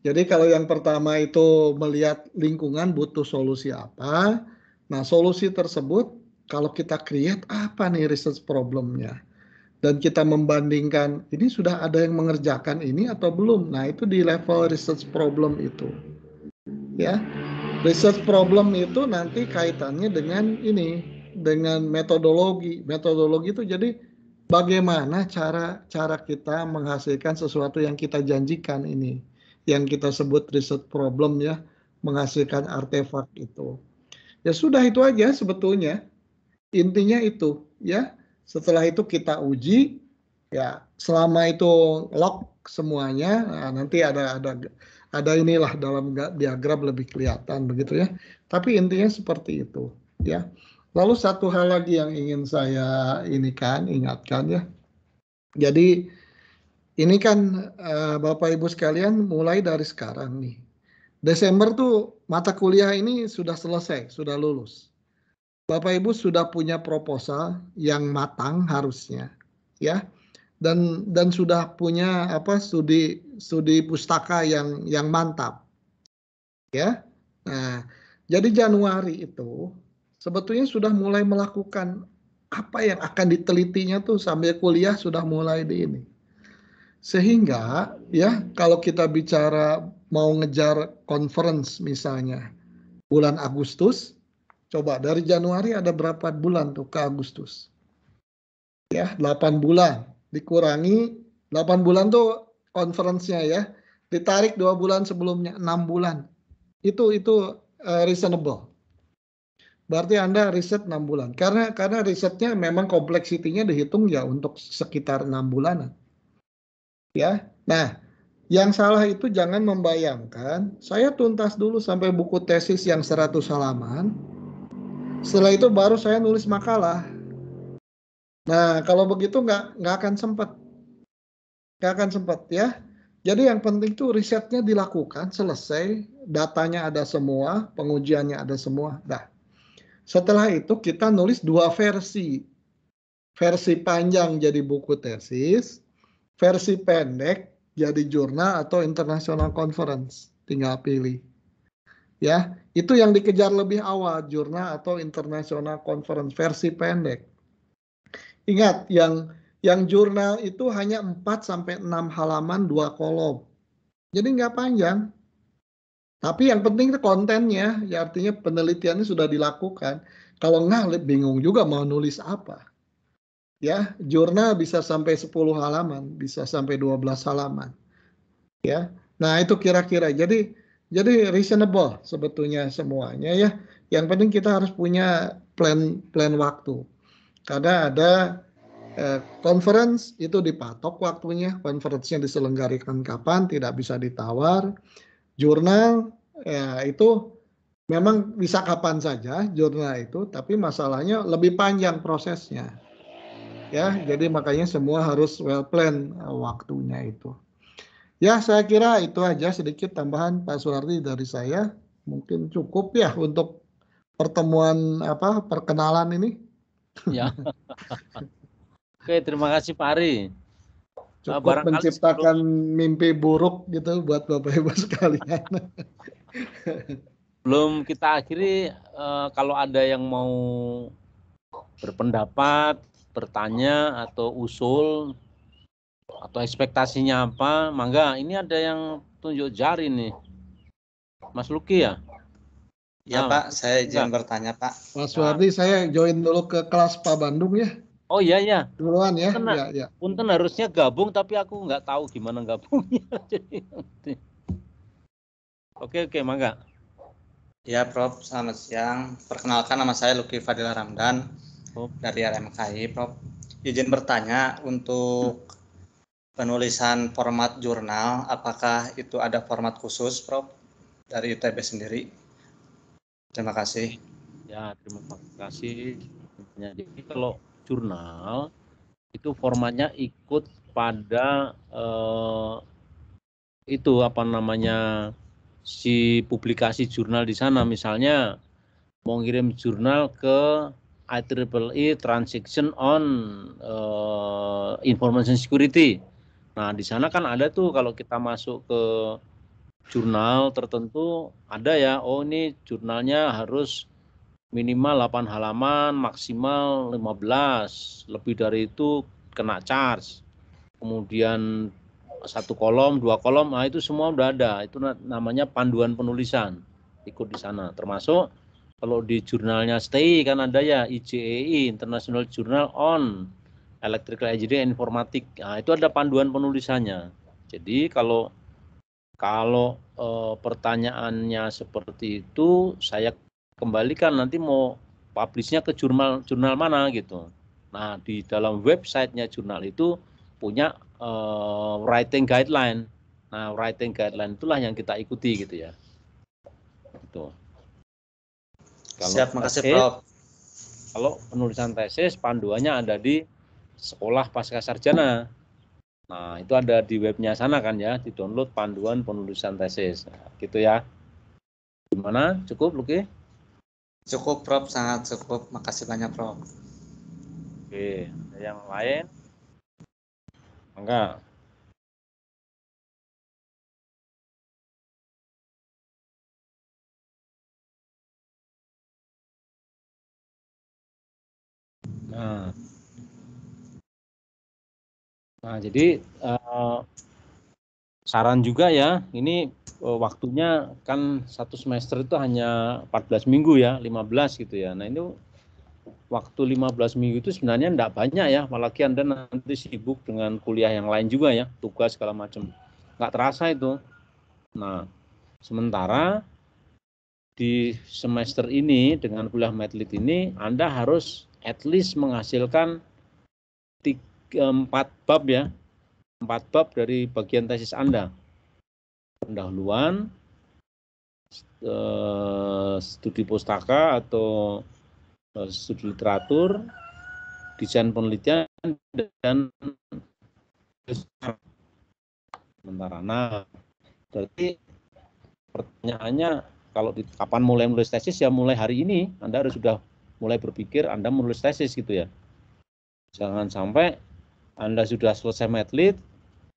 Jadi kalau yang pertama itu melihat lingkungan butuh solusi apa. Nah, solusi tersebut kalau kita create apa nih research problemnya. Dan kita membandingkan ini sudah ada yang mengerjakan ini atau belum. Nah, itu di level research problem itu. Ya. Research problem itu nanti kaitannya dengan ini, dengan metodologi. Metodologi itu jadi bagaimana cara kita menghasilkan sesuatu yang kita janjikan ini. Yang kita sebut research problem ya, menghasilkan artefak itu. Ya sudah itu aja sebetulnya. Intinya itu ya. Setelah itu kita uji ya, selama itu lock semuanya, nah, nanti ada inilah dalam diagram lebih kelihatan begitu ya. Tapi intinya seperti itu ya. Lalu satu hal lagi yang ingin saya ingatkan ya. Jadi ini kan Bapak Ibu sekalian mulai dari sekarang nih. Desember tuh mata kuliah ini sudah selesai, sudah lulus. Bapak Ibu sudah punya proposal yang matang harusnya, ya. Dan sudah punya studi pustaka yang mantap, ya. Nah, jadi Januari itu sebetulnya sudah mulai melakukan apa yang akan ditelitinya tuh sambil kuliah sudah mulai di ini. Sehingga ya kalau kita bicara mau ngejar conference misalnya bulan Agustus, coba dari Januari ada berapa bulan tuh ke Agustus? Ya, 8 bulan. Dikurangi 8 bulan tuh conference-nya ya. Ditarik 2 bulan sebelumnya, 6 bulan. Itu reasonable. Berarti Anda riset 6 bulan. Karena risetnya memang kompleksitinya dihitung ya untuk sekitar 6 bulanan. Ya. Nah, yang salah itu jangan membayangkan saya tuntas dulu sampai buku tesis yang 100 halaman. Setelah itu baru saya nulis makalah. Nah, kalau begitu nggak akan sempat. Nggak akan sempat ya. Jadi yang penting tuh risetnya dilakukan, selesai, datanya ada semua, pengujiannya ada semua. Nah, setelah itu kita nulis 2 versi. Versi panjang jadi buku tesis, versi pendek jadi jurnal atau international conference. Tinggal pilih. Ya, itu yang dikejar lebih awal, jurnal atau international conference versi pendek. Ingat, yang jurnal itu hanya 4-6 halaman 2 kolom. Jadi nggak panjang. Tapi yang penting itu kontennya, ya artinya penelitiannya sudah dilakukan. Kalau nggak, bingung juga mau nulis apa. Ya, jurnal bisa sampai 10 halaman, bisa sampai 12 halaman. Ya. Nah, itu kira-kira. Jadi reasonable sebetulnya semuanya ya. Yang penting kita harus punya plan waktu. Karena ada conference itu dipatok waktunya, conference-nya diselenggarakan kapan, tidak bisa ditawar. Jurnal ya itu memang bisa kapan saja jurnal itu, tapi masalahnya lebih panjang prosesnya. Ya, jadi makanya semua harus well plan waktunya itu. Ya, saya kira itu aja sedikit tambahan Pak Suhardi dari saya. Mungkin cukup ya untuk pertemuan perkenalan ini. Ya. Oke, terima kasih Pak Ari. Cukup menciptakan mimpi buruk gitu buat Bapak Ibu sekalian. Belum kita akhiri, kalau ada yang mau berpendapat, bertanya atau usul atau ekspektasinya apa, mangga. Ini ada yang tunjuk jari nih, Mas Luki ya? Ya Nah, Pak, saya izin bertanya Pak. Mas Suhardi, saya join dulu ke kelas Pak Bandung ya. Oh iya ya. Duluan ya. Punten harusnya gabung tapi aku nggak tahu gimana gabungnya. Oke, mangga. Ya Prof, selamat siang. Perkenalkan nama saya Luki Fadil Ramdan dari RMKI Prof. Izin bertanya untuk penulisan format jurnal, apakah itu ada format khusus Prof dari UTB sendiri? Terima kasih. Ya, terima kasih. Jadi kalau jurnal itu formatnya ikut pada itu apa namanya si publikasi jurnal di sana. Misalnya mau ngirim jurnal ke IEEE Transaction on Information Security. Nah, di sana kan ada tuh kalau kita masuk ke jurnal tertentu ada ya, oh ini jurnalnya harus minimal 8 halaman, maksimal 15, lebih dari itu kena charge. Kemudian 1 kolom, 2 kolom, nah itu semua udah ada. Itu namanya panduan penulisan, ikut di sana. Termasuk kalau di jurnalnya STI kan ada ya IJEI, International Journal on Electrical Engineering Informatik. Nah, itu ada panduan penulisannya. Jadi kalau pertanyaannya seperti itu, saya kembalikan nanti mau publishnya ke jurnal mana gitu. Nah, di dalam websitenya jurnal itu punya writing guideline. Nah, writing guideline itulah yang kita ikuti gitu ya. Gitu. Siap, makasih Prof. Kalau penulisan tesis, panduannya ada di sekolah pasca sarjana. Nah, itu ada di webnya sana kan ya, di-download panduan penulisan tesis. Nah, gitu ya. Gimana? Cukup, Luki? Cukup, Prof. Sangat cukup. Makasih banyak, Prof. Oke, ada yang lain? Enggak. Nah, jadi saran juga ya, ini waktunya kan 1 semester itu hanya 14 minggu ya, 15 gitu ya. Nah, ini waktu 15 minggu itu sebenarnya enggak banyak ya, apalagi Anda nanti sibuk dengan kuliah yang lain juga ya, tugas segala macam. Enggak terasa itu. Nah, sementara di semester ini dengan kuliah medlit ini Anda harus at least menghasilkan 4 bab ya. 4 bab dari bagian tesis Anda. Pendahuluan, studi pustaka atau studi literatur, desain penelitian, dan sementara. Nah, berarti pertanyaannya kalau kapan mulai menulis tesis ya mulai hari ini Anda harus sudah mulai berpikir Anda menulis tesis gitu ya. Jangan sampai Anda sudah selesai medlit,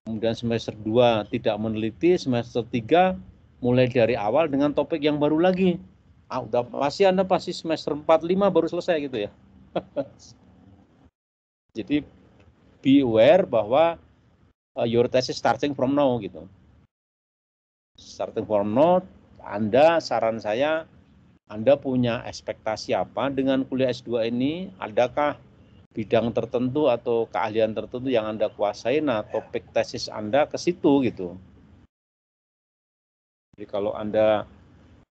kemudian semester 2 tidak meneliti, semester 3 mulai dari awal dengan topik yang baru lagi. Udah pasti Anda semester 4, 5 baru selesai gitu ya. Jadi be aware bahwa your thesis starting from now gitu. Starting from now, saran saya, Anda punya ekspektasi apa dengan kuliah S2 ini? Adakah bidang tertentu atau keahlian tertentu yang Anda kuasai? Nah, topik tesis Anda ke situ gitu. Jadi kalau Anda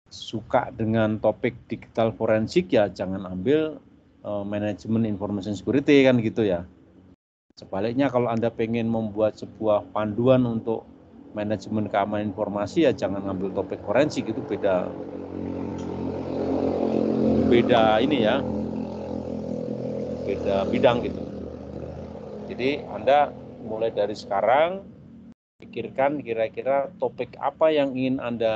suka dengan topik digital forensik, ya jangan ambil manajemen information security kan gitu ya. Sebaliknya kalau Anda pengen membuat sebuah panduan untuk manajemen keamanan informasi, ya jangan ambil topik forensik, itu beda ini ya, beda bidang gitu. Jadi Anda mulai dari sekarang pikirkan kira-kira topik apa yang ingin Anda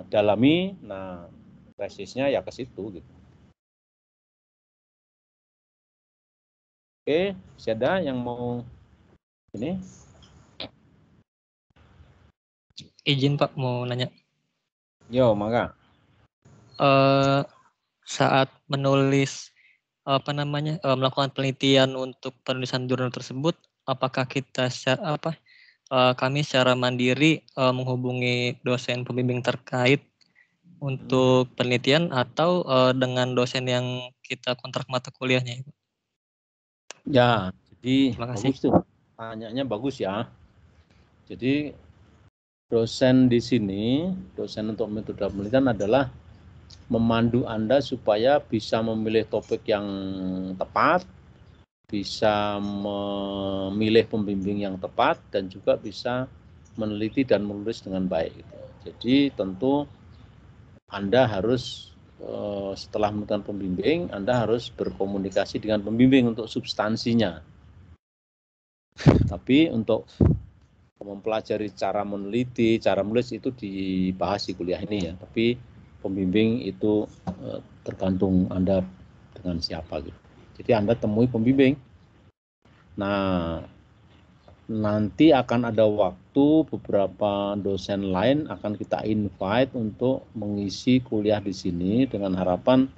dalami. Nah, tesisnya ya ke situ gitu. Oke, masih ada yang mau ini? Izin Pak, mau nanya. Yo, mangga. Saat menulis melakukan penelitian untuk penulisan jurnal tersebut, apakah kita kami secara mandiri menghubungi dosen pembimbing terkait untuk penelitian atau dengan dosen yang kita kontrak mata kuliahnya? Ya, jadi Terima kasih. bagus tuh. Tanyanya bagus ya. Jadi dosen di sini, dosen untuk metode penelitian adalah memandu Anda supaya bisa memilih topik yang tepat, bisa memilih pembimbing yang tepat, dan juga bisa meneliti dan menulis dengan baik. Jadi tentu Anda harus setelah menemukan pembimbing, Anda harus berkomunikasi dengan pembimbing untuk substansinya. Tapi untuk mempelajari cara meneliti, cara menulis itu dibahas di kuliah ini ya. Tapi pembimbing itu tergantung Anda dengan siapa gitu. Jadi Anda temui pembimbing. Nah, nanti akan ada waktu beberapa dosen lain akan kita invite untuk mengisi kuliah di sini dengan harapan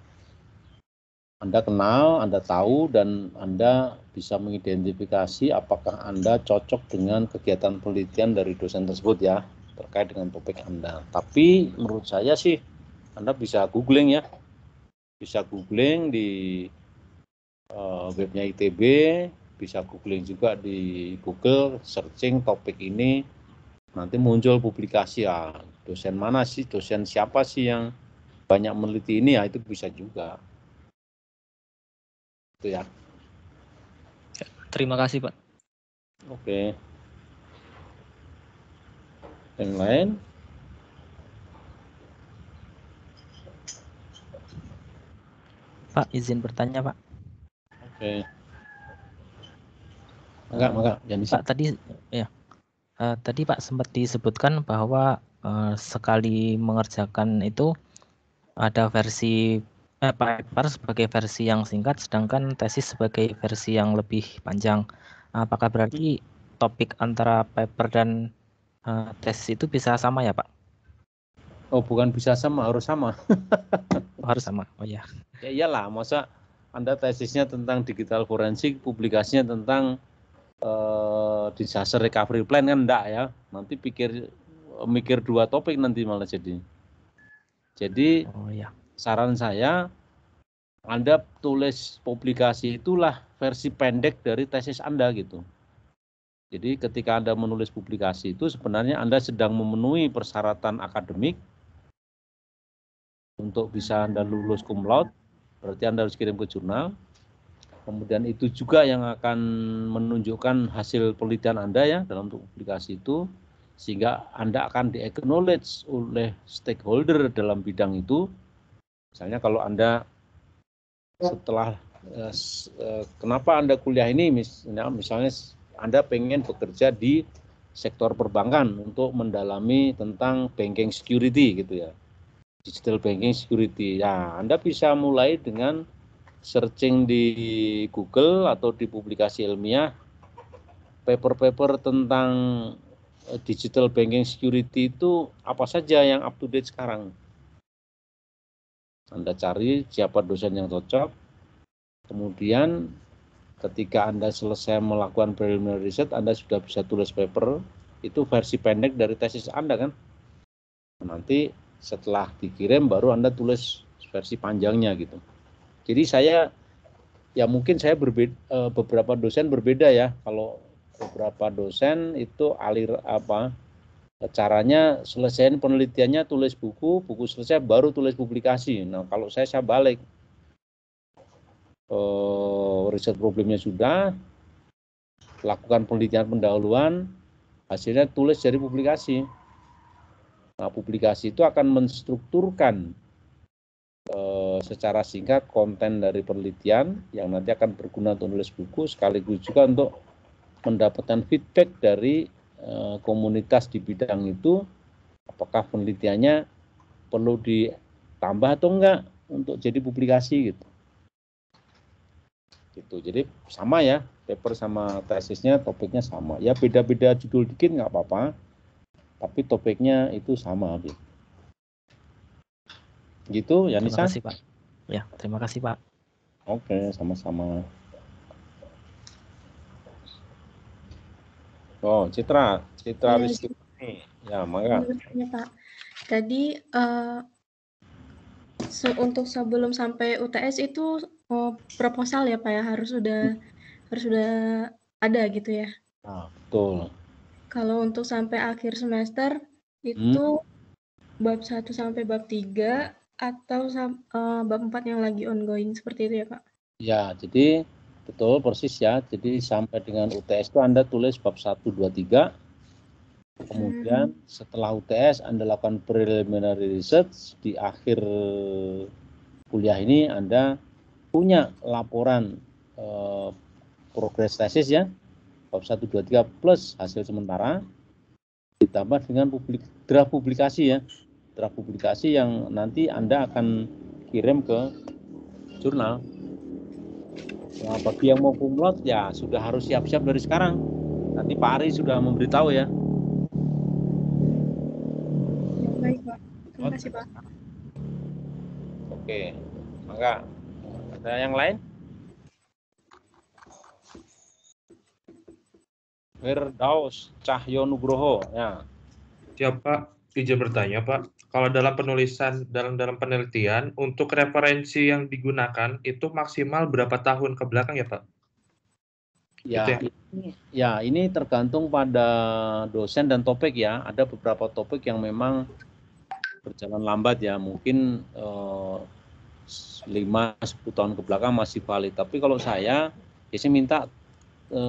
Anda kenal, Anda tahu, dan Anda bisa mengidentifikasi apakah Anda cocok dengan kegiatan penelitian dari dosen tersebut ya, terkait dengan topik Anda. Tapi menurut saya sih, Anda bisa googling ya, bisa googling di webnya ITB, bisa googling juga di Google, searching topik ini, nanti muncul publikasi ya, dosen mana sih, dosen siapa sih yang banyak meneliti ini ya, itu bisa juga. Itu ya. Terima kasih Pak. Oke. Yang lain? Pak, izin bertanya Pak. Oke. Enggak, Pak tadi Pak sempat disebutkan bahwa sekali mengerjakan itu ada versi paper sebagai versi yang singkat, sedangkan tesis sebagai versi yang lebih panjang. Apakah berarti topik antara paper dan tesis itu bisa sama ya Pak? Oh, bukan bisa sama, harus sama. Harus sama. Oh ya. Ya iyalah, masa Anda tesisnya tentang digital forensik, publikasinya tentang disaster recovery plan kan enggak ya. Nanti mikir dua topik nanti malah jadi. Jadi Oh ya. saran saya, Anda tulis publikasi itulah versi pendek dari tesis Anda gitu. Jadi ketika Anda menulis publikasi itu sebenarnya Anda sedang memenuhi persyaratan akademik untuk bisa Anda lulus cum laude, berarti Anda harus kirim ke jurnal. Kemudian itu juga yang akan menunjukkan hasil penelitian Anda ya dalam publikasi itu, sehingga Anda akan di-acknowledge oleh stakeholder dalam bidang itu. Misalnya kalau Anda setelah kenapa Anda kuliah ini, misalnya Anda pengen bekerja di sektor perbankan untuk mendalami tentang banking security gitu ya, digital banking security. Ya, Anda bisa mulai dengan searching di Google atau di publikasi ilmiah paper-paper tentang digital banking security itu apa saja yang up to date sekarang. Anda cari siapa dosen yang cocok, kemudian ketika Anda selesai melakukan preliminary research, Anda sudah bisa tulis paper, itu versi pendek dari tesis Anda kan. Nanti setelah dikirim baru Anda tulis versi panjangnya gitu. Jadi ya mungkin saya beberapa dosen berbeda ya. Kalau beberapa dosen itu caranya selesaiin penelitiannya, tulis buku selesai baru tulis publikasi. Nah kalau saya balik, riset problemnya sudah, lakukan penelitian pendahuluan, hasilnya tulis jadi publikasi. Nah publikasi itu akan menstrukturkan secara singkat konten dari penelitian yang nanti akan berguna untuk nulis buku, sekaligus juga untuk mendapatkan feedback dari komunitas di bidang itu, apakah penelitiannya perlu ditambah atau enggak untuk jadi publikasi gitu. Jadi sama ya, paper sama tesisnya topiknya sama. Ya beda-beda judul dikit nggak apa-apa, tapi topiknya itu sama. Gitu ya Nisa. Terima kasih Pak. Ya, terima kasih Pak. Oke, sama-sama. Oh, Citra Ya, Rizky. Ya, maka. Ya, Pak. Tadi untuk sebelum sampai UTS itu proposal ya Pak ya, harus sudah ada gitu ya. Nah, betul. Kalau untuk sampai akhir semester itu bab 1 sampai bab 3 atau bab 4 yang lagi ongoing seperti itu ya Pak? Ya, jadi betul persis ya. Jadi sampai dengan UTS itu Anda tulis bab 1, 2, 3. Kemudian setelah UTS Anda lakukan preliminary research, di akhir kuliah ini Anda punya laporan progres tesis ya, bab 1, 2, 3 plus hasil sementara, ditambah dengan draft publikasi ya, draft publikasi yang nanti Anda akan kirim ke jurnal. Nah, bagi yang mau kumlot ya sudah harus siap-siap dari sekarang. Nanti Pak Ari sudah memberitahu ya. Baik Pak, terima kasih Pak. Oke, maka ada yang lain? Firdaus Cahyo Nugroho ya. Siap Pak, izin bertanya Pak. Kalau dalam penelitian untuk referensi yang digunakan itu maksimal berapa tahun ke belakang ya Pak? Ini tergantung pada dosen dan topik ya. Ada beberapa topik yang memang berjalan lambat ya, mungkin 5-10 tahun ke belakang masih valid. Tapi kalau saya biasanya minta 5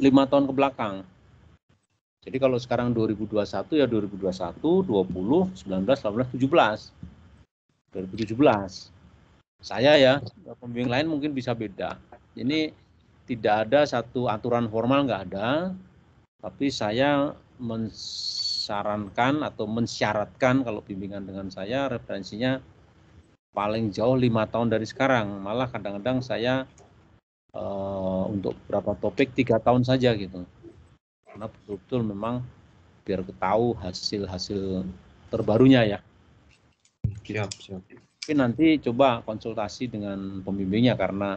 tahun ke belakang. Jadi kalau sekarang 2021 ya 2021, 20, 19, 18, 17. 2017. Saya ya, pembimbing lain mungkin bisa beda. Ini tidak ada satu aturan formal, nggak ada. Tapi saya mensarankan atau mensyaratkan kalau bimbingan dengan saya referensinya paling jauh 5 tahun dari sekarang. Malah kadang-kadang saya untuk beberapa topik 3 tahun saja gitu. Karena betul-betul memang biar ketahui hasil-hasil terbarunya ya. Siap. Tapi nanti coba konsultasi dengan pembimbingnya, karena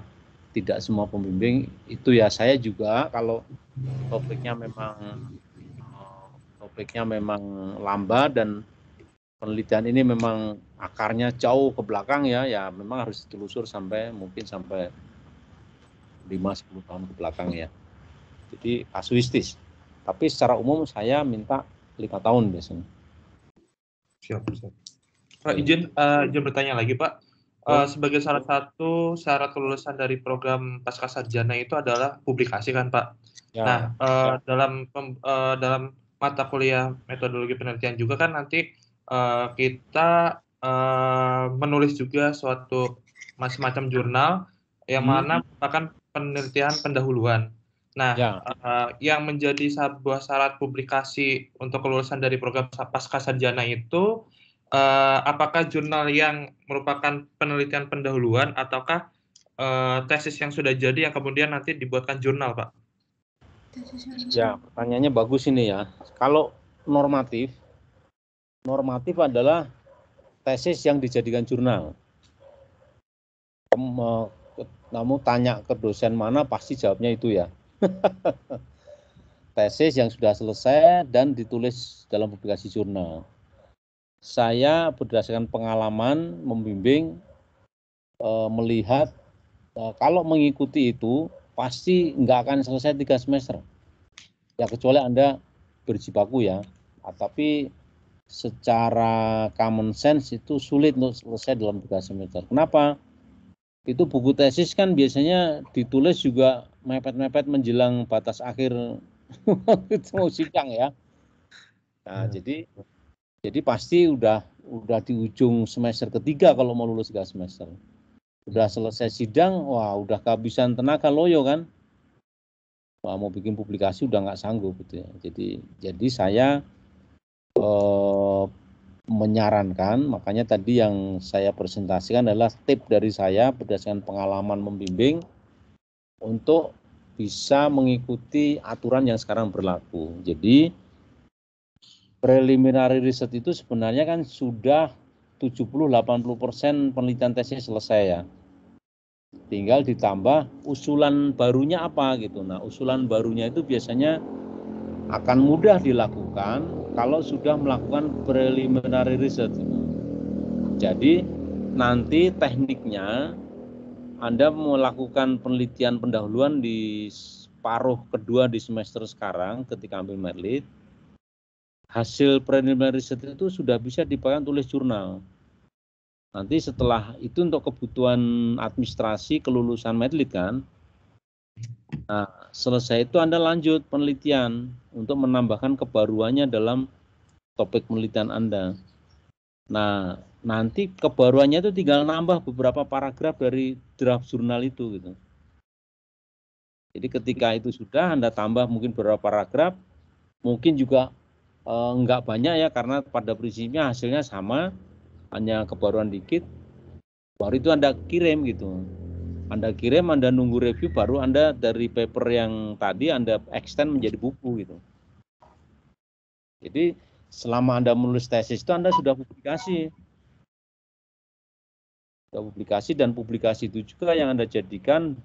tidak semua pembimbing itu ya. Saya juga kalau topiknya memang lambat dan penelitian ini memang akarnya jauh ke belakang ya memang harus ditelusur mungkin sampai 5-10 tahun ke belakang ya. Jadi kasuistis. Tapi secara umum saya minta 5 tahun biasanya. Siap. Pak, izin bertanya lagi Pak. Sebagai salah satu syarat kelulusan dari program Pascasarjana itu adalah publikasi kan Pak. Ya. Nah, dalam mata kuliah metodologi penelitian juga kan nanti kita menulis juga suatu semacam jurnal yang mana merupakan penelitian pendahuluan. Nah, yang menjadi sebuah syarat publikasi untuk kelulusan dari program Pascasarjana itu apakah jurnal yang merupakan penelitian pendahuluan ataukah tesis yang sudah jadi yang kemudian nanti dibuatkan jurnal, Pak? Ya, pertanyaannya bagus ini ya. Kalau normatif adalah tesis yang dijadikan jurnal. Namun tanya ke dosen mana pasti jawabnya itu ya. Tesis yang sudah selesai dan ditulis dalam publikasi jurnal. Saya berdasarkan pengalaman membimbing, melihat kalau mengikuti itu pasti nggak akan selesai 3 semester. Ya kecuali Anda berjibaku ya. Tapi secara common sense itu sulit untuk selesai dalam 3 semester. Kenapa? Itu buku tesis kan biasanya ditulis juga mepet-mepet menjelang batas akhir itu mau sidang ya. Nah, jadi pasti udah di ujung semester ketiga kalau mau lulus 3 semester. Udah selesai sidang, wah udah kehabisan tenaga loyo kan. Wah, mau bikin publikasi udah nggak sanggup gitu ya. Jadi saya menyarankan, makanya tadi yang saya presentasikan adalah tip dari saya berdasarkan pengalaman membimbing untuk bisa mengikuti aturan yang sekarang berlaku. Jadi preliminary research itu sebenarnya kan sudah 70-80% penelitian tesnya selesai ya. Tinggal ditambah usulan barunya apa gitu. Nah, usulan barunya itu biasanya akan mudah dilakukan kalau sudah melakukan preliminary research. Jadi nanti tekniknya Anda melakukan penelitian pendahuluan di paruh kedua di semester sekarang ketika ambil medlit. Hasil preliminary research itu sudah bisa dipakai tulis jurnal. Nanti setelah itu untuk kebutuhan administrasi kelulusan medlit kan. Nah, selesai itu Anda lanjut penelitian untuk menambahkan kebaruannya dalam topik penelitian Anda. Nah, nanti kebaruannya itu tinggal nambah beberapa paragraf dari draft jurnal itu gitu. Jadi ketika itu sudah Anda tambah mungkin beberapa paragraf, mungkin juga enggak banyak ya karena pada prinsipnya hasilnya sama, hanya kebaruan dikit, baru itu Anda kirim gitu. Anda kirim, Anda nunggu review, baru Anda dari paper yang tadi Anda extend menjadi buku gitu. Jadi selama Anda menulis tesis itu Anda sudah publikasi. Sudah publikasi dan publikasi itu juga yang Anda jadikan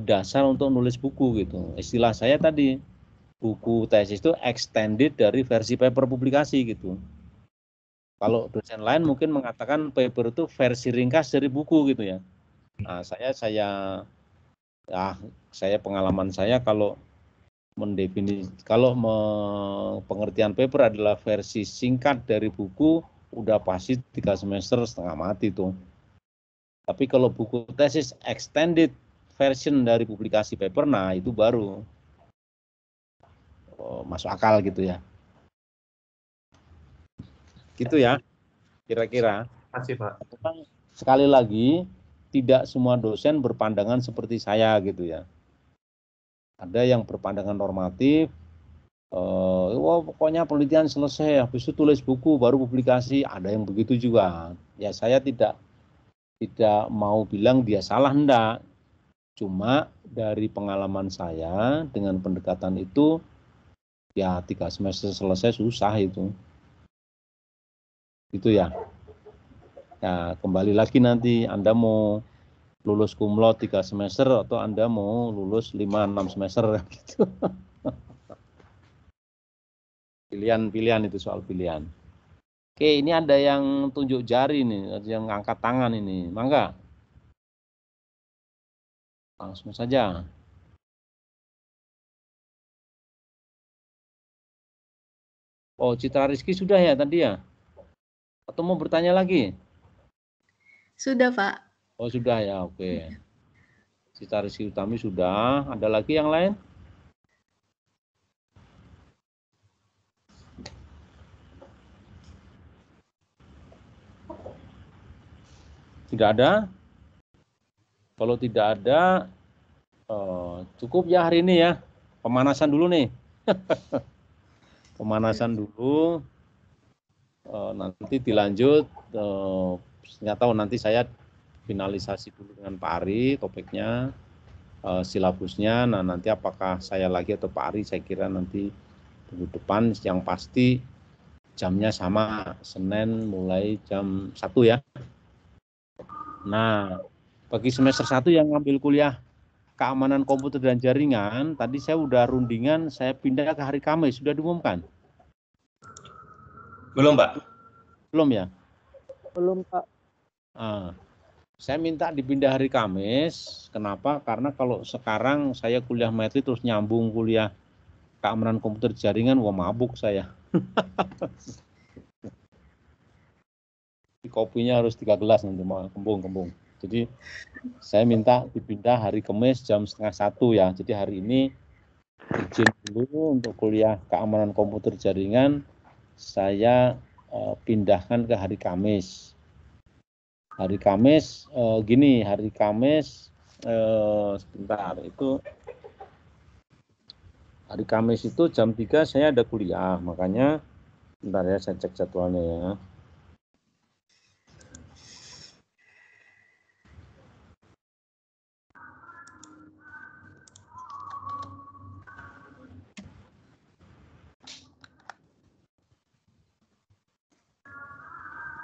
dasar untuk nulis buku gitu. Istilah saya tadi, buku tesis itu extended dari versi paper publikasi gitu. Kalau dosen lain mungkin mengatakan paper itu versi ringkas dari buku gitu ya. Nah, saya pengalaman saya kalau pengertian paper adalah versi singkat dari buku, udah pasti 3 semester setengah mati tuh. Tapi kalau buku tesis extended version dari publikasi paper, nah itu baru masuk akal gitu ya. Gitu ya, kira-kira. Terima kasih, Pak. Sekali lagi, tidak semua dosen berpandangan seperti saya gitu ya. Ada yang berpandangan normatif, pokoknya penelitian selesai, habis itu tulis buku, baru publikasi. Ada yang begitu juga. Ya saya tidak mau bilang dia salah, enggak. Cuma dari pengalaman saya dengan pendekatan itu, ya 3 semester selesai susah itu. Itu ya. Nah, kembali lagi nanti Anda mau lulus cum laude 3 semester atau Anda mau lulus 5-6 semester gitu. Pilihan itu soal pilihan. Oke, ini ada yang tunjuk jari nih, ada yang angkat tangan ini. Mangga. Langsung saja. Oh, Citra Rizky sudah ya tadi ya? Atau mau bertanya lagi? Sudah, Pak. Oh, sudah ya, oke. Citra Rizky Utami sudah. Ada lagi yang lain? Tidak ada? Kalau tidak ada, cukup ya hari ini ya. Pemanasan dulu nih. Pemanasan dulu. Nanti dilanjut. Nggak tahu nanti saya finalisasi dulu dengan Pak Ari topiknya, silabusnya. Nah nanti apakah saya lagi atau Pak Ari, saya kira nanti minggu depan. Yang pasti jamnya sama, Senin mulai jam 1 ya. Nah Bagi semester 1 yang ngambil kuliah keamanan komputer dan jaringan, tadi saya udah rundingan, saya pindah ke hari Kamis, sudah diumumkan? Belum, Pak. Belum ya? Belum, Pak. Saya minta dipindah hari Kamis. Kenapa? Karena kalau sekarang saya kuliah matri terus nyambung kuliah keamanan komputer jaringan, wah mabuk saya. Kopinya harus 3 gelas nanti, mau kembung. Jadi saya minta dipindah hari Kamis jam 12:30 ya. Jadi hari ini izin dulu untuk kuliah keamanan komputer jaringan, saya pindahkan ke hari Kamis. Hari Kamis sebentar, itu hari Kamis itu jam 3 saya ada kuliah, makanya bentar ya, saya cek jadwalnya ya.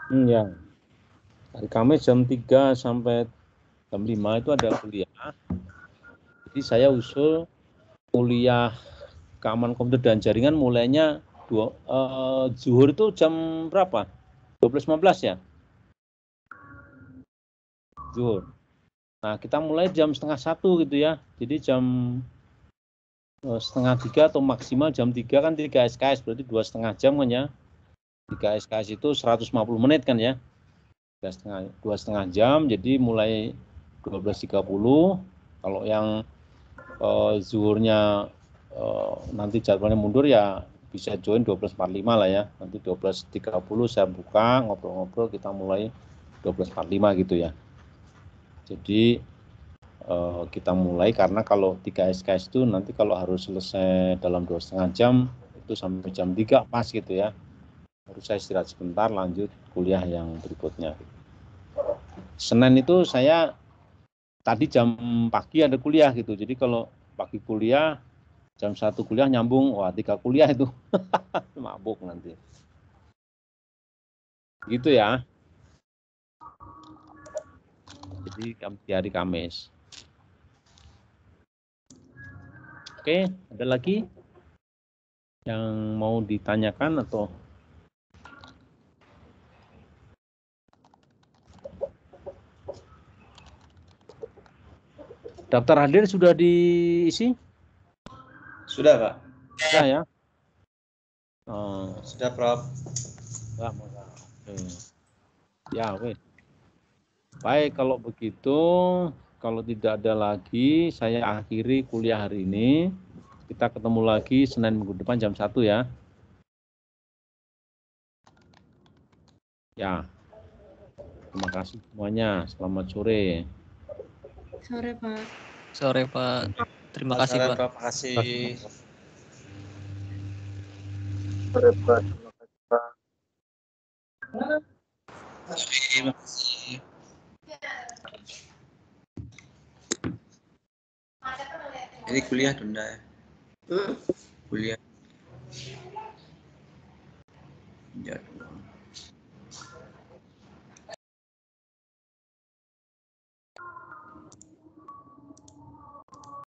Ya. Hari Kamis jam 3 sampai jam 5 itu ada kuliah. Jadi saya usul kuliah keamanan komputer dan jaringan mulainya zuhur itu jam berapa? 12.15 ya? Zuhur. Nah, kita mulai jam 12:30 gitu ya. Jadi jam 2:30 atau maksimal jam 3 kan 3 SKS, berarti 2,5 jam kan ya. 3 SKS itu 150 menit kan ya. 2,5 jam, jadi mulai 12.30. Kalau yang zuhurnya nanti jadwalnya mundur ya bisa join 12.45 lah ya. Nanti 12.30 saya buka, ngobrol-ngobrol, kita mulai 12.45 gitu ya. Jadi kita mulai, karena kalau 3 SKS itu nanti kalau harus selesai dalam 2,5 jam itu sampai jam 3 pas gitu ya. Baru saya istirahat sebentar, lanjut kuliah yang berikutnya. Senin itu saya tadi jam pagi ada kuliah gitu. Jadi kalau pagi kuliah, jam 1 kuliah nyambung, wah 3 kuliah itu. Mabuk nanti. Gitu ya. Jadi di hari Kamis. Oke, ada lagi yang mau ditanyakan atau? Daftar hadir sudah diisi? Sudah, Pak. Sudah ya? Sudah, Prof. Oke. Ya, wes. Baik, kalau begitu, kalau tidak ada lagi, saya akhiri kuliah hari ini. Kita ketemu lagi Senin minggu depan jam 1 ya. Ya. Terima kasih semuanya. Selamat sore. Sore, Pak. Sore, Pak. Terima kasih, Pak. Terima kasih. Sore, Pak. Terima kasih. Ini kuliah tunda ya? Kuliah. Ya.